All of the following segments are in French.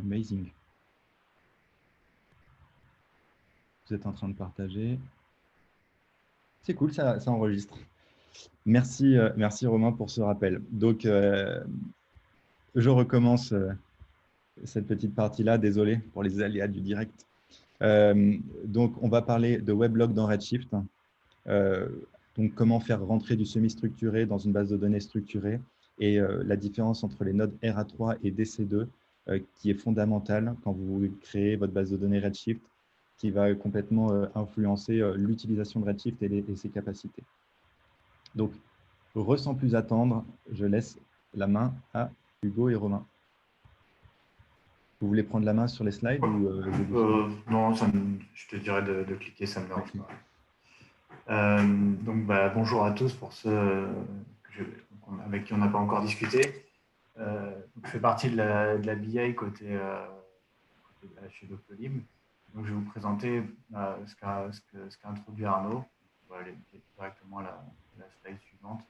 Amazing. Vous êtes en train de partager. C'est cool, ça enregistre. Merci, merci Romain pour ce rappel. Donc, je recommence cette petite partie-là. Désolé pour les aléas du direct. Donc, on va parler de weblog dans Redshift. Donc, comment faire rentrer du semi-structuré dans une base de données structurée et la différence entre les nodes RA3 et DC2 qui est fondamentale quand vous créez votre base de données Redshift, qui va complètement influencer l'utilisation de Redshift et ses capacités. Donc, sans plus attendre, je laisse la main à Hugo et Romain. Vous voulez prendre la main sur les slides ou Non, je te dirais de cliquer, ça ne me dérange pas. Donc, bonjour à tous pour ceux avec qui on n'a pas encore discuté. Donc, je fais partie de la BI côté chez Doctolib. Donc, je vais vous présenter ce qu'a introduit Arnaud. On va aller directement à la slide suivante.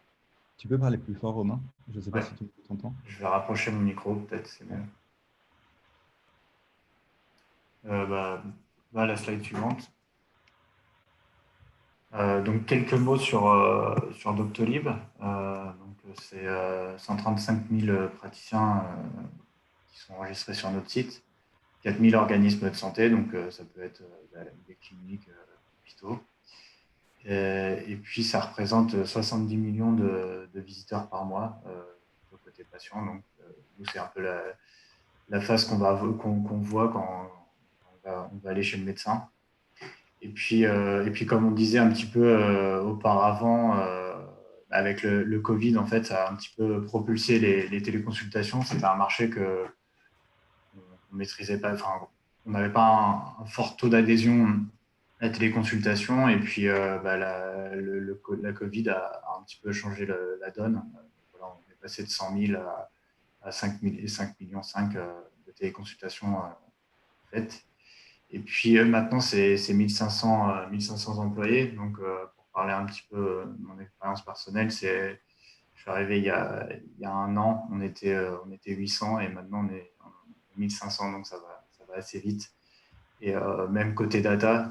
Tu peux parler plus fort, Romain? Je ne sais pas si tu m'entends. Je vais rapprocher mon micro, peut-être, c'est mieux. La slide suivante. Donc, quelques mots sur Doctolib. C'est 135 000 praticiens qui sont enregistrés sur notre site, 4 000 organismes de santé, donc ça peut être des cliniques, hôpitaux. Et puis, ça représente 70 millions de visiteurs par mois côté patient. Donc, nous, c'est un peu la phase qu'on voit quand on va aller chez le médecin. Et puis, comme on disait un petit peu auparavant, avec le Covid, en fait, ça a un petit peu propulsé les téléconsultations. C'était un marché que on maîtrisait pas. Enfin, on n'avait pas un fort taux d'adhésion à la téléconsultation. Et puis, la Covid a un petit peu changé la donne. Voilà, on est passé de 100 000 à 5 millions 5 de téléconsultations faites. Et puis maintenant, c'est 1500 employés. Donc, pour parler un petit peu de mon expérience personnelle, je suis arrivé il y a un an, on était 800 et maintenant on est 1500, donc ça va assez vite. Et même côté data,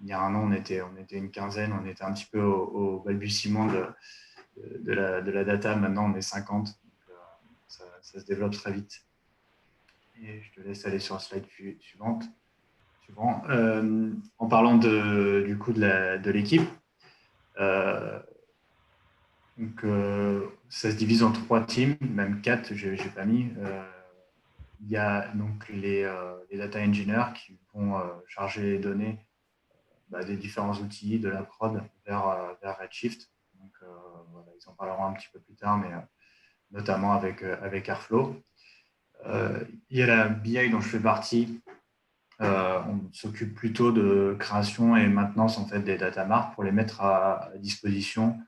il y a un an, on était une quinzaine, on était un petit peu au balbutiement de la data. Maintenant, on est 50, donc ça se développe très vite. Et je te laisse aller sur la slide suivante. En parlant du coup de l'équipe, ça se divise en 3 teams, même 4, je n'ai pas mis. Il y a donc les data engineers qui vont charger les données des différents outils, de la prod vers Redshift. Donc, voilà, ils en parleront un petit peu plus tard, mais notamment avec Airflow. Il y a la BI dont je fais partie. On s'occupe plutôt de création et maintenance en fait, des data marts pour les mettre à disposition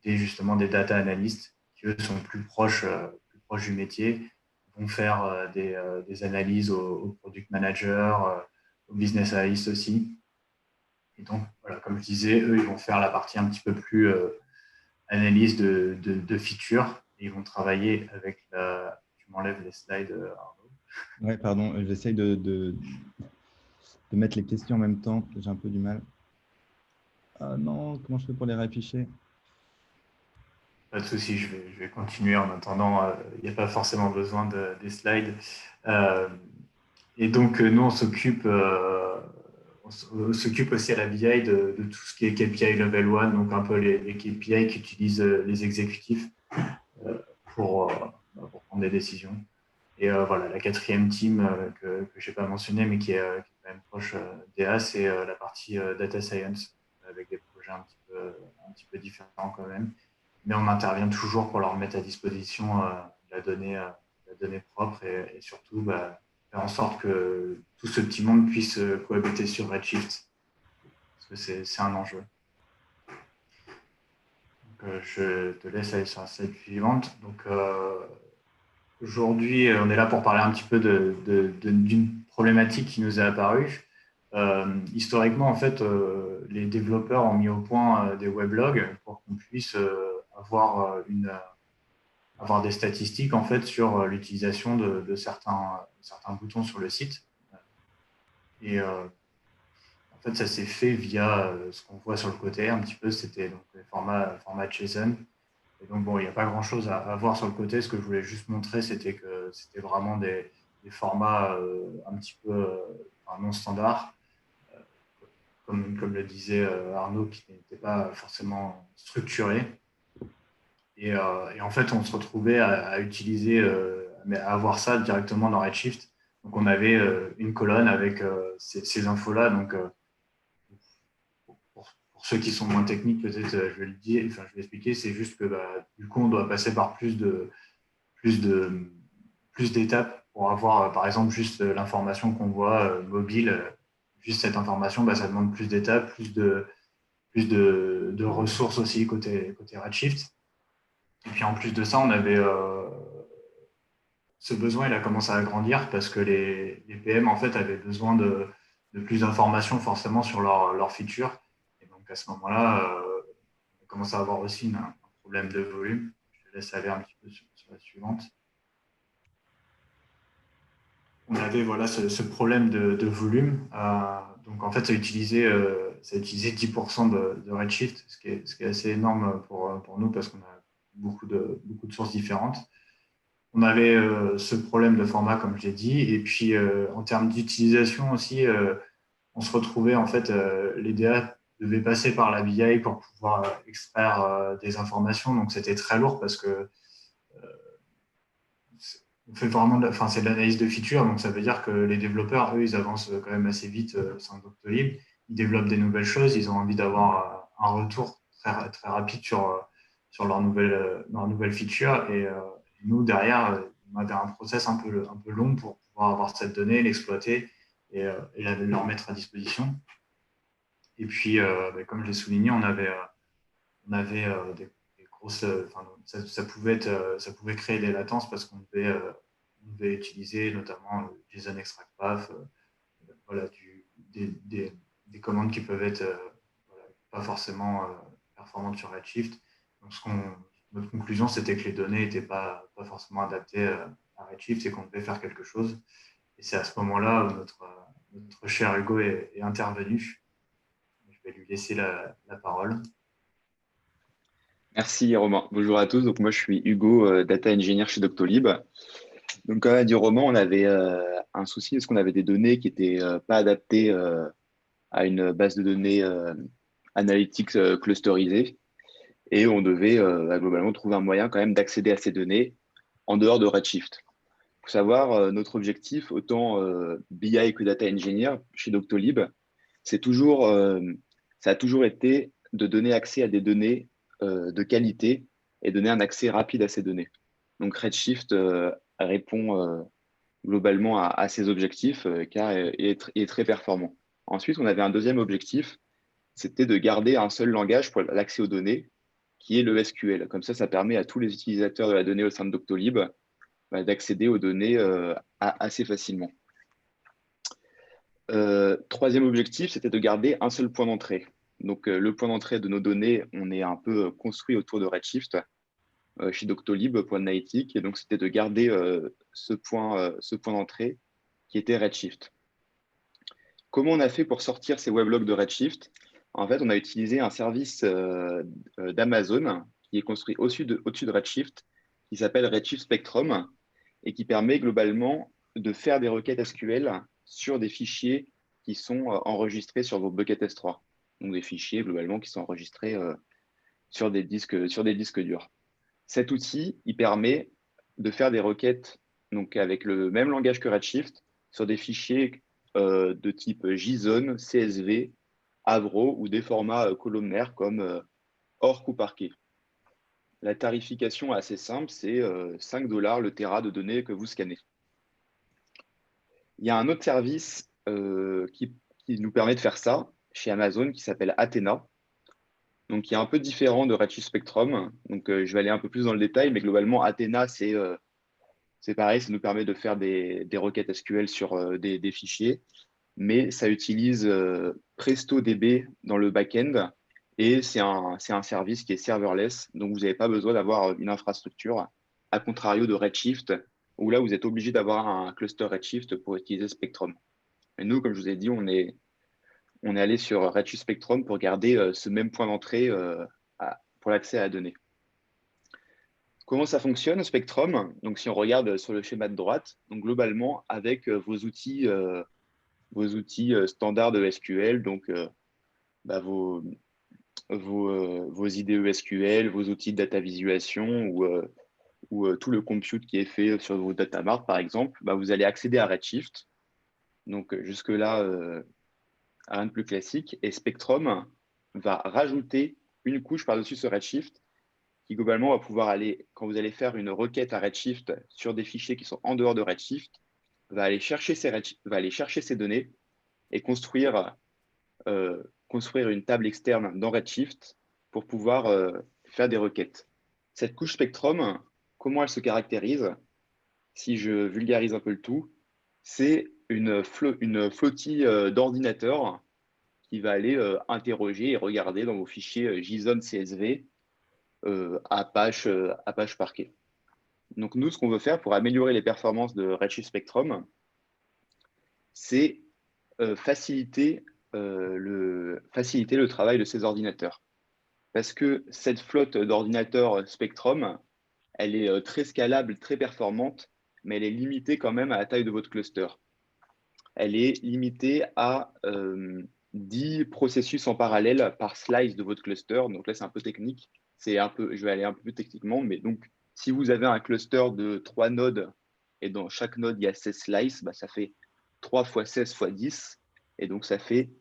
justement des data analystes qui, eux, sont plus proches du métier, vont faire des analyses aux product managers, aux business analysts aussi. Et donc, voilà, comme je disais, eux, ils vont faire la partie un petit peu plus analyse de features. Et ils vont travailler avec la… Tu m'enlèves les slides, Arnaud. Oui, pardon, j'essaye de mettre les questions en même temps. J'ai un peu du mal. Ah non, comment je fais pour les réafficher? Pas de souci, je vais continuer en attendant. Il n'y a pas forcément besoin des slides. Et donc, nous, on s'occupe aussi à la BI de tout ce qui est KPI Level 1, donc un peu les KPI qu'utilisent les exécutifs pour prendre des décisions. Et voilà, la 4e team que je n'ai pas mentionné, mais qui est quand même proche d'EA, c'est la partie Data Science, avec des projets un petit peu différents quand même. Mais on intervient toujours pour leur mettre à disposition la donnée propre et surtout faire en sorte que tout ce petit monde puisse cohabiter sur Redshift, parce que c'est un enjeu. Donc, je te laisse aller sur la slide suivante. Donc, aujourd'hui, on est là pour parler un petit peu d'une problématique qui nous est apparue. Historiquement, en fait, les développeurs ont mis au point des weblogs pour qu'on puisse avoir avoir des statistiques en fait sur l'utilisation de certains boutons sur le site. Et en fait, ça s'est fait via ce qu'on voit sur le côté un petit peu, c'était donc les formats JSON. Et donc, bon, il n'y a pas grand-chose à voir sur le côté. Ce que je voulais juste montrer, c'était que c'était vraiment des formats un petit peu non standards, euh, comme le disait Arnaud, qui n'étaient pas forcément structurés. Et en fait, on se retrouvait à utiliser, à avoir ça directement dans Redshift. Donc, on avait une colonne avec ces infos-là. Donc, pour ceux qui sont moins techniques, peut-être, je vais le dire, enfin, je vais expliquer, c'est juste que du coup, on doit passer par plus de plus d'étapes pour avoir, par exemple, juste l'information qu'on voit mobile. Juste cette information, ça demande plus d'étapes, plus de ressources aussi côté Redshift. Et puis en plus de ça, on avait ce besoin, il a commencé à grandir parce que les PM en fait avaient besoin de plus d'informations forcément sur leurs features. Et donc à ce moment-là, on commence à avoir aussi un problème de volume. Je te laisse aller un petit peu sur la suivante. On avait voilà, ce problème de volume. Donc en fait, ça utilisait 10% de Redshift, ce qui est assez énorme pour nous parce qu'on a beaucoup de sources différentes. On avait ce problème de format, comme je l'ai dit. Et puis, en termes d'utilisation aussi, on se retrouvait, en fait, les DA devaient passer par la BI pour pouvoir extraire des informations. Donc, c'était très lourd parce que on fait vraiment c'est de l'analyse de features. Donc, ça veut dire que les développeurs, eux, ils avancent quand même assez vite sans Doctolib. Ils développent des nouvelles choses. Ils ont envie d'avoir un retour très, très rapide sur leurs nouvelles features. Et nous, derrière, on avait un process un peu long pour pouvoir avoir cette donnée, l'exploiter et la remettre à disposition. Et puis, comme je l'ai souligné, on avait des grosses. Ça pouvait créer des latences parce qu'on devait utiliser notamment le JSON Extract Path, voilà, des commandes qui peuvent être voilà, pas forcément performantes sur Redshift. Donc, notre conclusion, c'était que les données n'étaient pas forcément adaptées à Redshift et qu'on devait faire quelque chose. Et c'est à ce moment-là où notre cher Hugo est intervenu. Je vais lui laisser la parole. Merci Romain. Bonjour à tous. Donc moi je suis Hugo, data engineer chez Doctolib. Donc comme a dit Romain, on avait un souci parce qu'on avait des données qui étaient pas adaptées à une base de données analytics clusterisée et on devait globalement trouver un moyen quand même d'accéder à ces données en dehors de Redshift. Il faut savoir notre objectif, autant BI que data engineer chez Doctolib, c'est toujours ça a toujours été de donner accès à des données de qualité et donner un accès rapide à ces données. Donc Redshift répond globalement à ces objectifs car il est très performant. Ensuite, on avait un deuxième objectif, c'était de garder un seul langage pour l'accès aux données, qui est le SQL. Comme ça permet à tous les utilisateurs de la donnée au sein de Doctolib d'accéder aux données assez facilement. Troisième objectif, c'était de garder un seul point d'entrée. Donc, le point d'entrée de nos données, on est un peu construit autour de Redshift chez Doctolib, point analytique. Et donc, c'était de garder ce point d'entrée qui était Redshift. Comment on a fait pour sortir ces weblogs de Redshift? En fait, on a utilisé un service d'Amazon qui est construit au-dessus de Redshift, qui s'appelle Redshift Spectrum et qui permet globalement de faire des requêtes SQL sur des fichiers qui sont enregistrés sur vos buckets S3. Donc des fichiers globalement qui sont enregistrés sur des disques durs. Cet outil, il permet de faire des requêtes donc avec le même langage que Redshift sur des fichiers de type JSON, CSV, Avro ou des formats colonnaires comme Orc ou Parquet. La tarification est assez simple, c'est 5 $ le téra de données que vous scannez. Il y a un autre service qui nous permet de faire ça chez Amazon qui s'appelle Athena, donc qui est un peu différent de Redshift Spectrum. Donc, je vais aller un peu plus dans le détail, mais globalement, Athena, c'est pareil, ça nous permet de faire des requêtes SQL sur des fichiers, mais ça utilise PrestoDB dans le back-end et c'est un service qui est serverless, donc vous n'avez pas besoin d'avoir une infrastructure à contrario de Redshift, où là, vous êtes obligé d'avoir un cluster Redshift pour utiliser Spectrum. Et nous, comme je vous ai dit, on est allé sur Redshift Spectrum pour garder ce même point d'entrée pour l'accès à la donnée. Comment ça fonctionne, Spectrum? Donc, si on regarde sur le schéma de droite, donc globalement, avec vos outils standards de SQL, donc vos IDE SQL, vos outils de data visualisation ou tout le compute qui est fait sur vos data marts, par exemple, vous allez accéder à Redshift. Donc, jusque-là, rien de plus classique. Et Spectrum va rajouter une couche par-dessus ce Redshift qui, globalement, va pouvoir aller, quand vous allez faire une requête à Redshift sur des fichiers qui sont en dehors de Redshift, va aller chercher ces données et construire une table externe dans Redshift pour pouvoir faire des requêtes. Cette couche Spectrum, comment elle se caractérise? Si je vulgarise un peu le tout, c'est une flottille d'ordinateurs qui va aller interroger et regarder dans vos fichiers JSON CSV Apache Parquet. Donc nous, ce qu'on veut faire pour améliorer les performances de Redshift Spectrum, c'est faciliter le travail de ces ordinateurs. Parce que cette flotte d'ordinateurs Spectrum, elle est très scalable, très performante, mais elle est limitée quand même à la taille de votre cluster. Elle est limitée à 10 processus en parallèle par slice de votre cluster. Donc là, c'est un peu technique. Je vais aller un peu plus techniquement, mais donc, si vous avez un cluster de 3 nodes et dans chaque node, il y a 16 slices, ça fait 3 fois 16 fois 10. Et donc, ça fait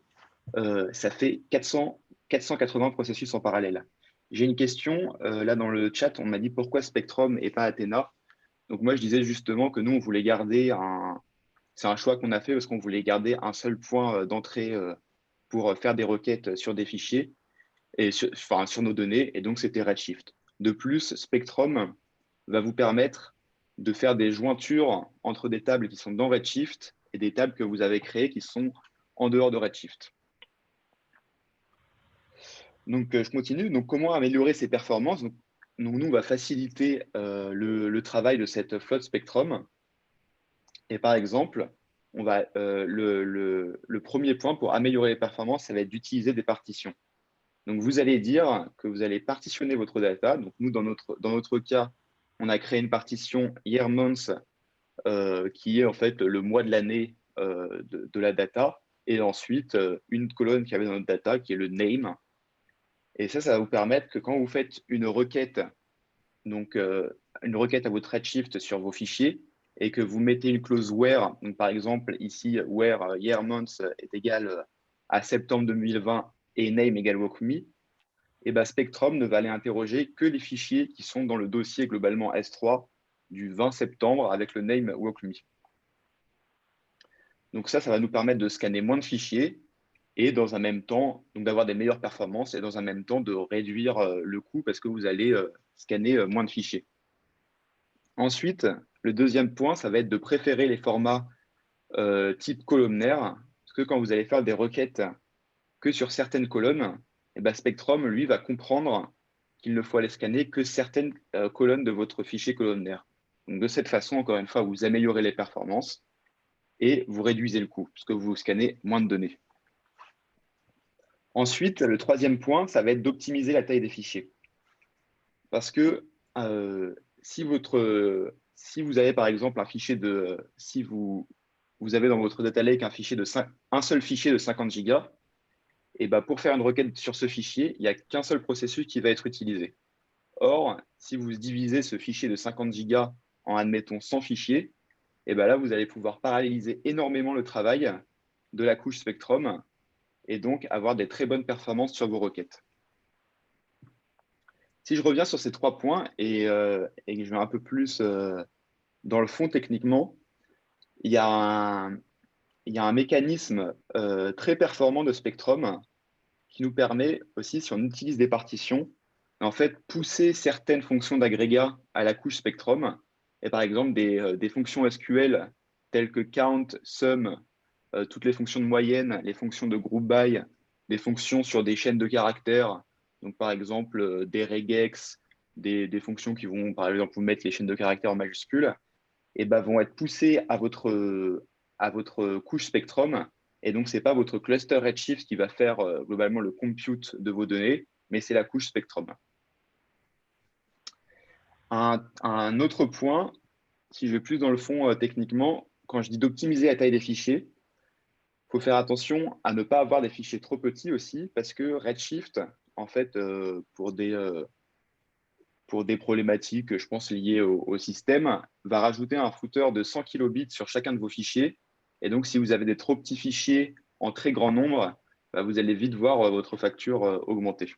480 processus en parallèle. J'ai une question. Là, dans le chat, on m'a dit pourquoi Spectrum et pas Athena. Donc, moi, je disais justement que nous, on voulait garder c'est un choix qu'on a fait parce qu'on voulait garder un seul point d'entrée pour faire des requêtes sur des fichiers et sur nos données. Et donc, c'était Redshift. De plus, Spectrum va vous permettre de faire des jointures entre des tables qui sont dans Redshift et des tables que vous avez créées qui sont en dehors de Redshift. Donc, je continue. Donc, comment améliorer ces performances? Donc, nous, on va faciliter le travail de cette flotte Spectrum. Et par exemple, le premier point pour améliorer les performances, ça va être d'utiliser des partitions. Donc, vous allez dire que vous allez partitionner votre data. Donc, nous, dans notre cas, on a créé une partition year month qui est en fait le mois de l'année de la data. Et ensuite, une colonne qui avait dans notre data qui est le name. Et ça va vous permettre que quand vous faites une requête, donc une requête à votre Redshift sur vos fichiers, et que vous mettez une clause where, donc par exemple ici, where year month est égal à septembre 2020 et name égale walkme, et Spectrum ne va aller interroger que les fichiers qui sont dans le dossier globalement S3 du 20 septembre avec le name walkme. Donc ça va nous permettre de scanner moins de fichiers et dans un même temps, d'avoir des meilleures performances et dans un même temps de réduire le coût parce que vous allez scanner moins de fichiers. Ensuite, le deuxième point, ça va être de préférer les formats type colonnaire, parce que quand vous allez faire des requêtes que sur certaines colonnes, Spectrum, lui, va comprendre qu'il ne faut aller scanner que certaines colonnes de votre fichier colonnaire. Donc, de cette façon, encore une fois, vous améliorez les performances et vous réduisez le coût, parce que vous scannez moins de données. Ensuite, le troisième point, ça va être d'optimiser la taille des fichiers. Parce que si vous avez par exemple un fichier si vous avez dans votre data lake un seul fichier de 50 gigas, et pour faire une requête sur ce fichier, il n'y a qu'un seul processus qui va être utilisé. Or, si vous divisez ce fichier de 50 gigas en, admettons, 100 fichiers, et là, vous allez pouvoir paralléliser énormément le travail de la couche Spectrum et donc avoir des très bonnes performances sur vos requêtes. Si je reviens sur ces 3 points et que je vais un peu plus dans le fond techniquement, il y a un mécanisme très performant de Spectrum qui nous permet aussi, si on utilise des partitions, en fait, pousser certaines fonctions d'agrégat à la couche Spectrum. Et par exemple, des fonctions SQL telles que count, sum, toutes les fonctions de moyenne, les fonctions de group by, des fonctions sur des chaînes de caractères, donc par exemple des regex, des fonctions qui vont, par exemple, vous mettre les chaînes de caractères en majuscules, et ben, vont être poussées à votre couche Spectrum. Et donc, ce n'est pas votre cluster Redshift qui va faire globalement le compute de vos données, mais c'est la couche Spectrum. Un autre point, si je vais plus dans le fond techniquement, quand je dis d'optimiser la taille des fichiers, il faut faire attention à ne pas avoir des fichiers trop petits aussi, parce que Redshift, en fait, pour des problématiques, je pense, liées au système, va rajouter un footer de 100 kilobits sur chacun de vos fichiers. Et donc, si vous avez des trop petits fichiers en très grand nombre, bah, vous allez vite voir votre facture augmenter.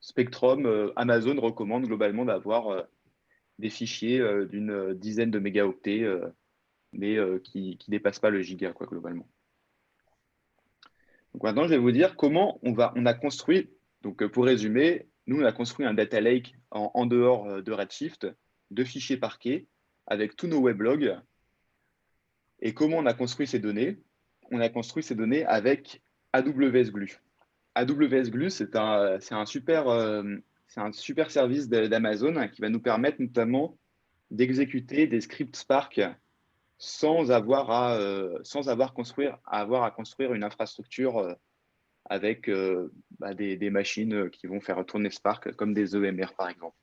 Spectrum, Amazon recommande globalement d'avoir des fichiers d'une dizaine de mégaoctets, mais qui ne dépassent pas le giga, quoi, globalement. Donc maintenant, je vais vous dire comment on a construit. Donc, pour résumer, nous, on a construit un data lake en dehors de Redshift, 2 fichiers parquets avec tous nos weblogs. Et comment on a construit ces données? On a construit ces données avec AWS Glue. AWS Glue, c'est un super service d'Amazon qui va nous permettre notamment d'exécuter des scripts Spark sans avoir à construire une infrastructure avec des machines qui vont faire tourner Spark comme des EMR par exemple.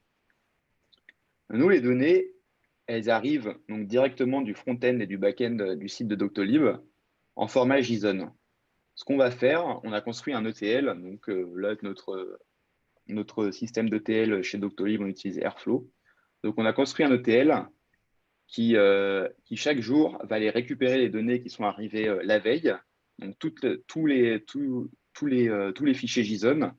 Nous, les données, elles arrivent donc directement du front-end et du back-end du site de Doctolib en format JSON. Ce qu'on va faire, on a construit un ETL. Donc là, notre système d'ETL chez Doctolib, on utilise Airflow. Donc on a construit un ETL qui chaque jour va aller récupérer les données qui sont arrivées la veille. Donc tous les fichiers JSON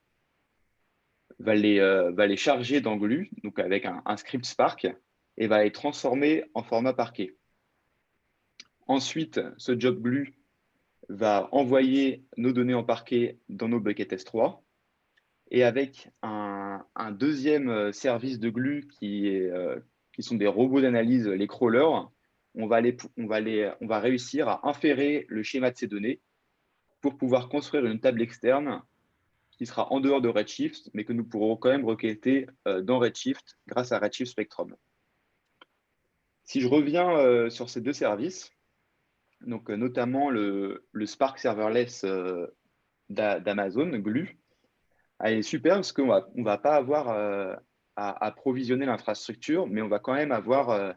va les charger dans Glue, donc avec un script Spark, et va les transformer en format parquet. Ensuite, ce job Glue va envoyer nos données en parquet dans nos buckets S3. Et avec un deuxième service de Glue qui sont des robots d'analyse, les crawlers, on va réussir à inférer le schéma de ces données pour pouvoir construire une table externe qui sera en dehors de Redshift, mais que nous pourrons quand même requêter dans Redshift grâce à Redshift Spectrum. Si je reviens sur ces 2 services, donc notamment le Spark Serverless d'Amazon, Glue, elle est super parce qu'on ne va pas avoir à provisionner l'infrastructure, mais on va quand même avoir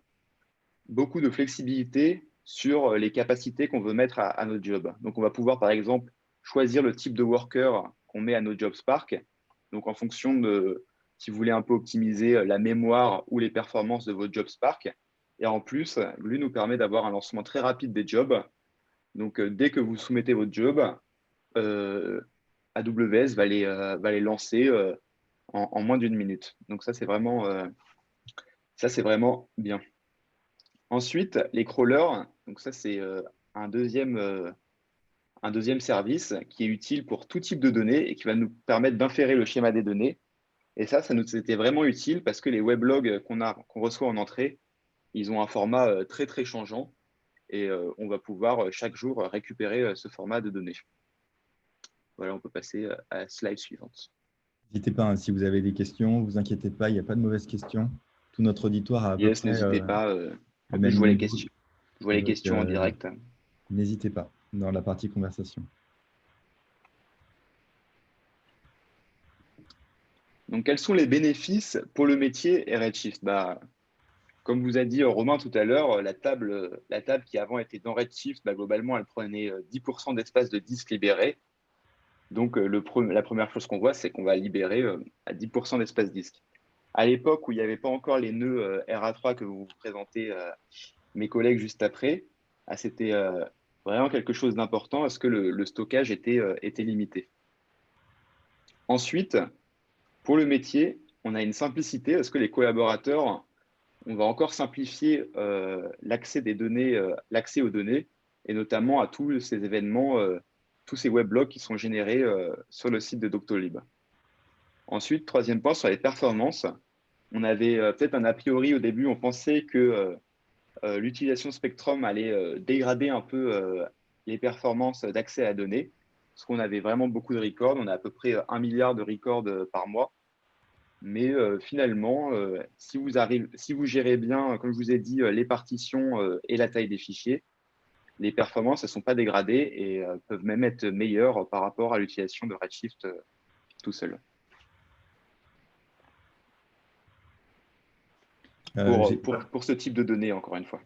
beaucoup de flexibilité sur les capacités qu'on veut mettre à notre job. Donc, on va pouvoir, par exemple, choisir le type de worker qu'on met à nos jobs Spark. Donc, en fonction de si vous voulez un peu optimiser la mémoire ou les performances de votre job Spark. Et en plus, Glue nous permet d'avoir un lancement très rapide des jobs. Donc, dès que vous soumettez votre job, AWS va les lancer en moins d'1 minute. Donc, ça, c'est vraiment bien. Ensuite, les crawlers, donc ça, c'est un deuxième service qui est utile pour tout type de données et qui va nous permettre d'inférer le schéma des données. Et ça nous était vraiment utile parce que les weblogs qu'on reçoit en entrée, ils ont un format très, très changeant et on va pouvoir chaque jour récupérer ce format de données. Voilà, on peut passer à la slide suivante. N'hésitez pas, hein, si vous avez des questions, ne vous inquiétez pas, il n'y a pas de mauvaises questions. Tout notre auditoire a à peu près N'hésitez pas. le En plus, même je vois les niveau. questions. Je vois les Donc, questions en direct. N'hésitez pas dans la partie conversation. Donc, quels sont les bénéfices pour le métier et Redshift? Comme vous a dit Romain tout à l'heure, la table qui avant était dans Redshift, globalement, elle prenait 10% d'espace de disque libéré. Donc, la première chose qu'on voit, c'est qu'on va libérer à 10% d'espace disque. À l'époque où il n'y avait pas encore les nœuds RA3 que vous présentez mes collègues juste après, c'était vraiment quelque chose d'important parce que le stockage était limité. Ensuite, pour le métier, on a une simplicité parce que les collaborateurs, on va encore simplifier l'accès des données, l'accès aux données, et notamment à tous ces événements, tous ces weblogs qui sont générés sur le site de Doctolib. Ensuite, troisième point, sur les performances. On avait peut-être un a priori au début, on pensait que l'utilisation Spectrum allait dégrader un peu les performances d'accès à la donnée, parce qu'on avait vraiment beaucoup de records. On a à peu près 1 milliard de records par mois. Mais finalement, si vous gérez bien, comme je vous ai dit, les partitions et la taille des fichiers, les performances ne sont pas dégradées et peuvent même être meilleures par rapport à l'utilisation de Redshift tout seul. Pour ce type de données, encore une fois.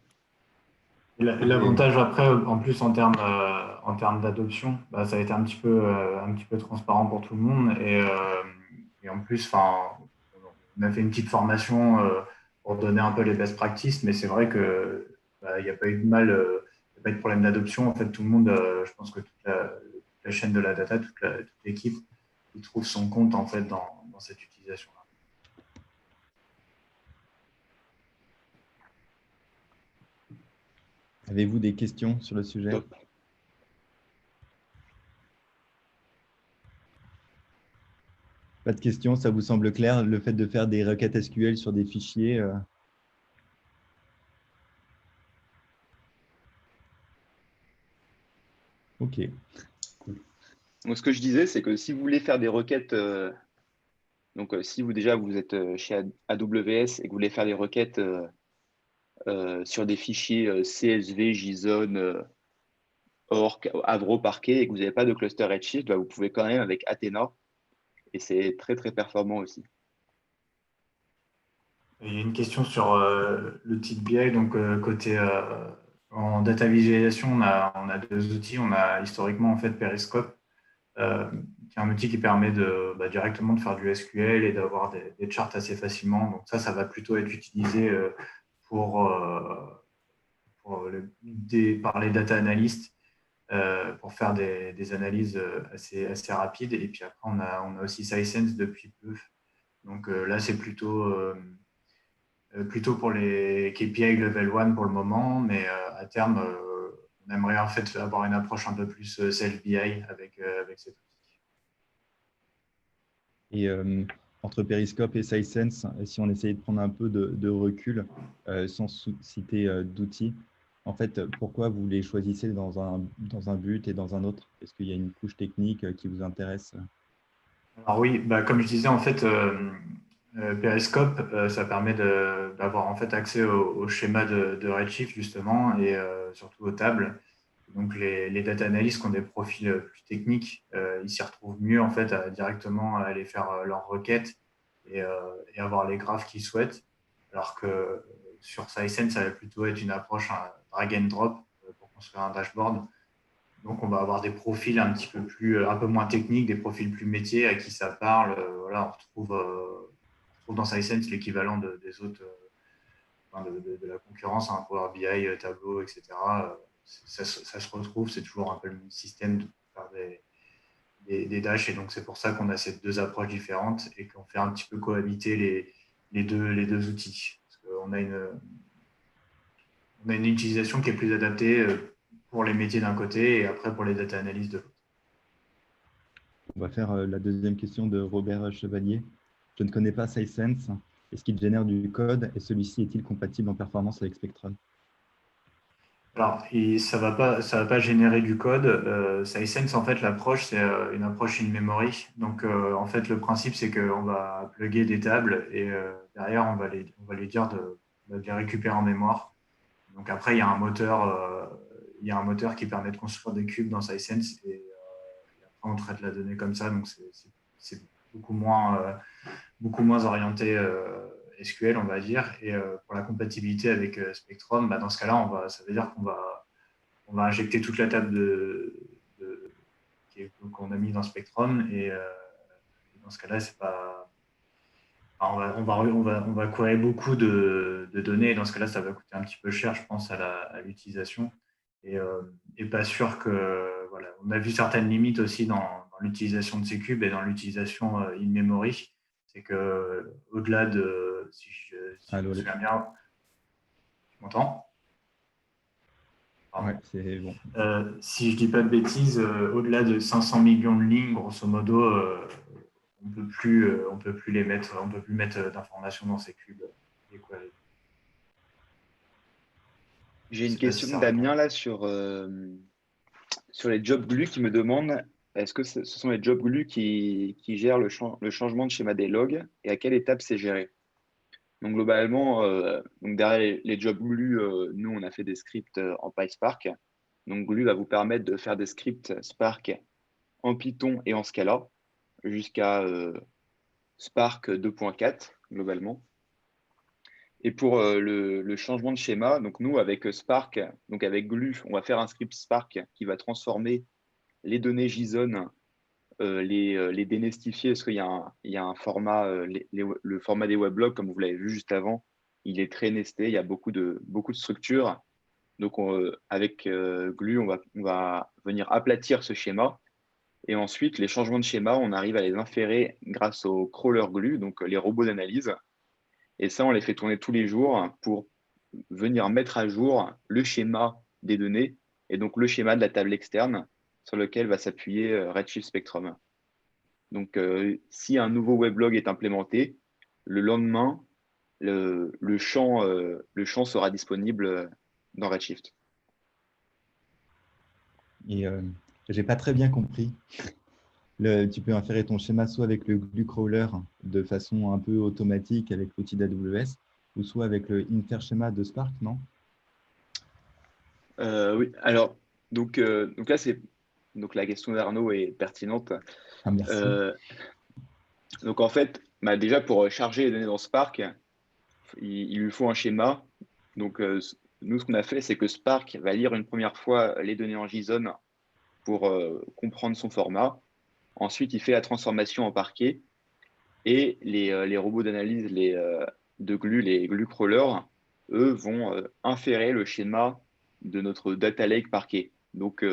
L'avantage après, en plus en termes d'adoption, ça a été un petit peu transparent pour tout le monde. Et en plus, on a fait une petite formation pour donner un peu les best practices, mais c'est vrai que il n'y a pas eu de mal, il n'y a pas eu de problème d'adoption. En fait, tout le monde, je pense que toute la chaîne de la data, toute l'équipe, il trouve son compte en fait dans cette utilisation-là. Avez-vous des questions sur le sujet? Top. Pas de questions, ça vous semble clair, le fait de faire des requêtes SQL sur des fichiers Ok. Cool. Donc, ce que je disais, c'est que si vous voulez faire des requêtes, si vous êtes chez AWS et que vous voulez faire des requêtes sur des fichiers CSV, JSON, Orc, Avro, Parquet et que vous n'avez pas de cluster Redshift, vous pouvez quand même avec Athena et c'est très très performant aussi. Il y a une question sur l'outil de BI. Donc, côté en data visualisation, on a deux outils. On a historiquement en fait Periscope, qui est un outil qui permet directement de faire du SQL et d'avoir des charts assez facilement. Donc, ça va plutôt être utilisé par les data analystes pour faire des analyses assez rapides. Et puis après, on a aussi Sisense depuis peu. Donc là, c'est plutôt pour les KPI level 1 pour le moment, mais à terme, on aimerait en fait avoir une approche un peu plus self-BI avec cet outil. Et entre Periscope et Sisense, si on essayait de prendre un peu de recul, sans citer d'outils, en fait, pourquoi vous les choisissez dans un but et dans un autre? Est-ce qu'il y a une couche technique qui vous intéresse? Alors oui, comme je disais, en fait, Periscope, ça permet d'avoir en fait accès au schéma de Redshift justement et surtout aux tables. Donc les data analysts qui ont des profils plus techniques, ils s'y retrouvent mieux en fait directement à aller faire leurs requêtes et avoir les graphes qu'ils souhaitent. Alors que sur Sisense, ça va plutôt être une approche drag and drop pour construire un dashboard. Donc, on va avoir des profils un peu moins techniques, des profils plus métiers à qui ça parle. Voilà, on retrouve dans Sisense l'équivalent des autres, de la concurrence, Power BI, Tableau, etc. Ça se retrouve, c'est toujours un peu le même système de faire des dashs. Et donc, c'est pour ça qu'on a ces deux approches différentes et qu'on fait un petit peu cohabiter les deux outils. Parce qu'on a une utilisation qui est plus adaptée pour les métiers d'un côté et après pour les data analysts de l'autre. On va faire la deuxième question de Robert Chevalier. Je ne connais pas Sisense. Est-ce qu'il génère du code et celui-ci est-il compatible en performance avec Spectrum? Alors, ça va pas générer du code. Sisense, en fait, l'approche, c'est une approche in memory. Donc, en fait, le principe, c'est qu'on va plugger des tables et derrière, on va les dire de les récupérer en mémoire. Donc, après, il y a un moteur qui permet de construire des cubes dans Sisense et après, on traite la donnée comme ça. Donc, c'est beaucoup moins orienté SQL, on va dire. Et pour la compatibilité avec Spectrum, dans ce cas-là, ça veut dire on va injecter toute la table qu'on a mis dans Spectrum. Et dans ce cas-là, c'est pas. On va query beaucoup de données. Et dans ce cas-là, ça va coûter un petit peu cher, je pense, à l'utilisation. Et pas sûr que. Voilà. On a vu certaines limites aussi dans l'utilisation de ces cubes et dans l'utilisation in-memory. C'est que au-delà de. Si je me souviens bien. Tu m'entends? Ouais, c'est bon. Si je dis pas de bêtises, au-delà de 500 millions de lignes, grosso modo, on peut plus les mettre, on peut plus mettre d'informations dans ces cubes. J'ai une question de Damien là sur les job glue qui me demande est-ce que ce sont les job glue qui gèrent le changement de schéma des logs et à quelle étape c'est géré? Donc globalement, donc derrière les job glue, nous on a fait des scripts en PySpark. Donc Glue va vous permettre de faire des scripts Spark en Python et en Scala jusqu'à Spark 2.4 globalement. Et pour le changement de schéma, donc nous avec Spark, donc avec Glue, on va faire un script Spark qui va transformer les données JSON, les dénestifier, parce qu'il y a un format, le format des weblogs, comme vous l'avez vu juste avant, il est très nesté, il y a beaucoup de structures. Donc avec Glue, on va venir aplatir ce schéma. Et ensuite, les changements de schéma, on arrive à les inférer grâce au crawler Glue, donc les robots d'analyse. Et ça, on les fait tourner tous les jours pour venir mettre à jour le schéma des données et donc le schéma de la table externe sur lequel va s'appuyer Redshift Spectrum. Donc, si un nouveau weblog est implémenté, le lendemain, le champ sera disponible dans Redshift. Et j'ai pas très bien compris. Tu peux inférer ton schéma soit avec le glue crawler de façon un peu automatique avec l'outil d'AWS, ou soit avec le infer schéma de Spark, non? Oui, alors, donc là, donc la question d'Arnaud est pertinente. Ah, merci. Donc en fait, bah, déjà pour charger les données dans Spark, il lui faut un schéma. Donc nous, ce qu'on a fait, c'est que Spark va lire une première fois les données en JSON pour comprendre son format. Ensuite, il fait la transformation en parquet et les robots d'analyse de Glue, les Glue crawlers, eux, vont inférer le schéma de notre data lake parquet. Donc,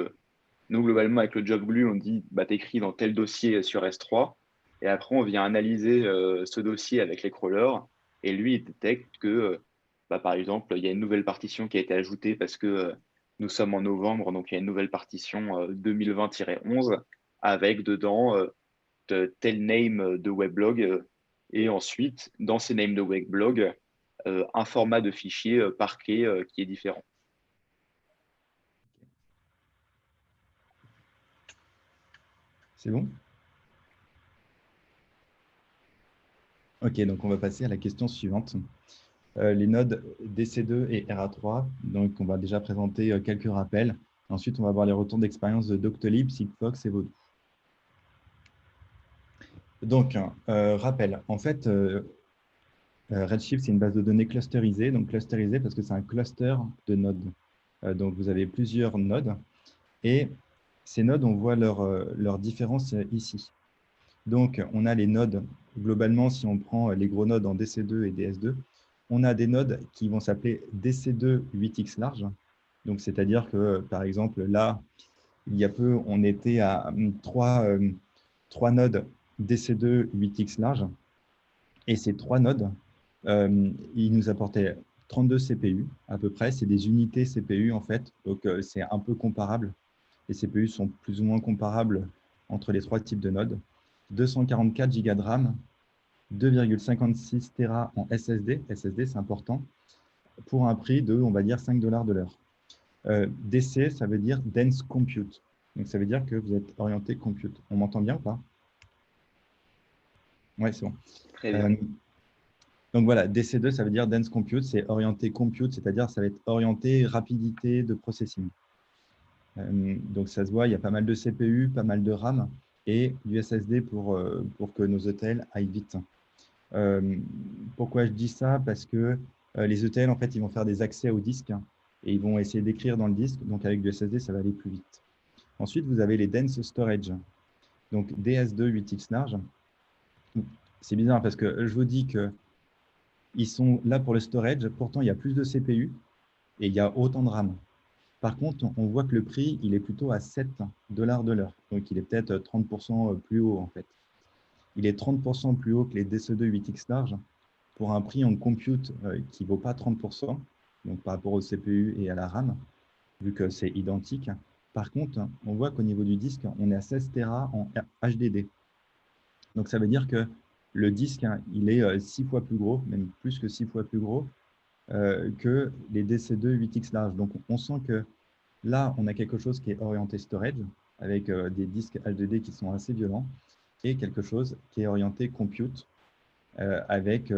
nous, globalement, avec le job Glue, on dit bah, t'écris dans tel dossier sur S3 et après, on vient analyser ce dossier avec les crawlers et lui, il détecte que, bah, par exemple, il y a une nouvelle partition qui a été ajoutée parce que nous sommes en novembre, donc il y a une nouvelle partition 2020-11 avec dedans tel name de weblog et ensuite, dans ces names de weblog, un format de fichier parquet qui est différent. C'est bon? Ok, donc on va passer à la question suivante. Les nodes DC2 et RA3, donc on va déjà présenter quelques rappels. Ensuite, on va voir les retours d'expérience de Doctolib, Sigfox et Vodou. Donc, rappel, en fait, Redshift, c'est une base de données clusterisée. Donc, clusterisée parce que c'est un cluster de nodes. Donc, vous avez plusieurs nodes. Et ces nodes, on voit leur différence ici. Donc, on a les nodes, globalement, si on prend les gros nodes en DC2 et DS2, on a des nodes qui vont s'appeler DC2 8x large. Donc, c'est-à-dire que, par exemple, là, il y a peu, on était à 3 nodes DC2 8x large. Et ces 3 nodes, ils nous apportaient 32 CPU à peu près. C'est des unités CPU, en fait. Donc, c'est un peu comparable. Les CPU sont plus ou moins comparables entre les 3 types de nodes. 244 Go de RAM, 2,56 Tera en SSD. SSD, c'est important, pour un prix de, on va dire, 5 $ de l'heure. DC, ça veut dire Dense Compute. Donc, ça veut dire que vous êtes orienté compute. On m'entend bien ou pas? Oui, c'est bon. Très bien. Donc voilà, DC2, ça veut dire Dense Compute, c'est orienté compute, c'est-à-dire ça va être orienté rapidité de processing. Donc ça se voit, il y a pas mal de CPU, pas mal de RAM et du SSD pour que nos ETL aillent vite. Pourquoi je dis ça? Parce que les ETL, en fait, ils vont faire des accès au disque et ils vont essayer d'écrire dans le disque. Donc avec du SSD, ça va aller plus vite. Ensuite, vous avez les Dense Storage. Donc DS2 8x large. C'est bizarre parce que je vous dis qu'ils sont là pour le storage. Pourtant, il y a plus de CPU et il y a autant de RAM. Par contre, on voit que le prix, il est plutôt à 7 $ de l'heure. Donc, il est peut-être 30% plus haut, en fait. Il est 30% plus haut que les DC2 8x large pour un prix en compute qui ne vaut pas 30%, donc par rapport au CPU et à la RAM, vu que c'est identique. Par contre, on voit qu'au niveau du disque, on est à 16 Tera en HDD. Donc, ça veut dire que le disque, il est 6 fois plus gros, même plus que 6 fois plus gros que les DC2 8x large. Donc, on sent que là, on a quelque chose qui est orienté storage, avec des disques H2D qui sont assez violents, et quelque chose qui est orienté compute, avec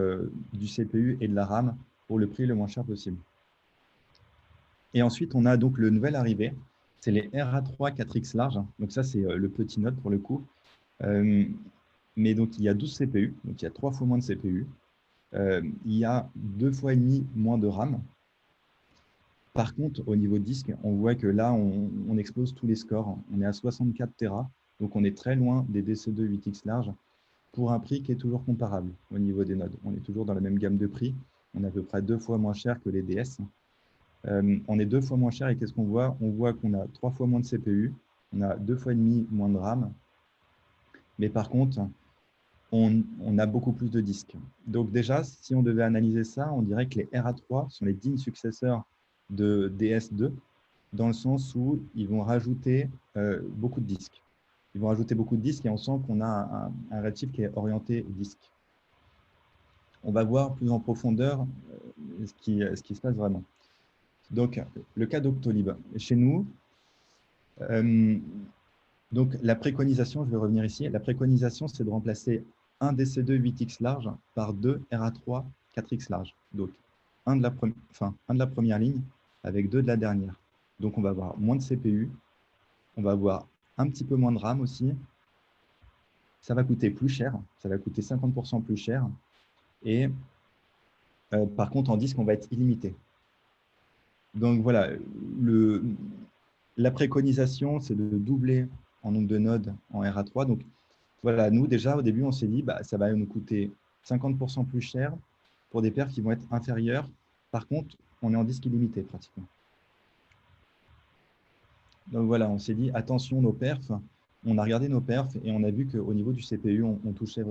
du CPU et de la RAM pour le prix le moins cher possible. Et ensuite, on a donc le nouvel arrivé, c'est les RA3 4X large. Donc ça, c'est le petit Node pour le coup. Mais donc, il y a 12 CPU, donc il y a 3 fois moins de CPU. Il y a 2 fois et demi moins de RAM. Par contre, au niveau disque, on voit que là, on explose tous les scores. On est à 64 Tera, donc on est très loin des DC2 8X large pour un prix qui est toujours comparable au niveau des nodes. On est toujours dans la même gamme de prix. On est à peu près 2 fois moins cher que les DS. On est 2 fois moins cher et qu'est-ce qu'on voit? On voit qu'on a 3 fois moins de CPU, on a 2 fois et demi moins de RAM, mais par contre, on a beaucoup plus de disques. Donc déjà, si on devait analyser ça, on dirait que les RA3 sont les dignes successeurs de DS2, dans le sens où ils vont rajouter beaucoup de disques. Ils vont rajouter beaucoup de disques et on sent qu'on a un redshift qui est orienté disque. On va voir plus en profondeur ce qui se passe vraiment. Donc, le cas Doctolib. Chez nous, donc la préconisation, je vais revenir ici, la préconisation, c'est de remplacer un DC2 8X large par 2 RA3 4X large. Donc, un de la première ligne avec 2 de la dernière. Donc, on va avoir moins de CPU, on va avoir un petit peu moins de RAM aussi. Ça va coûter plus cher, ça va coûter 50% plus cher. Et par contre, en disque, on va être illimité. Donc voilà, la préconisation, c'est de doubler en nombre de nodes en RA3. Donc voilà, nous déjà au début, on s'est dit, bah, ça va nous coûter 50% plus cher pour des perfs qui vont être inférieurs. Par contre, on est en disque illimité pratiquement. Donc voilà, on s'est dit, attention nos perfs. On a regardé nos perfs et on a vu qu'au niveau du CPU, on touchait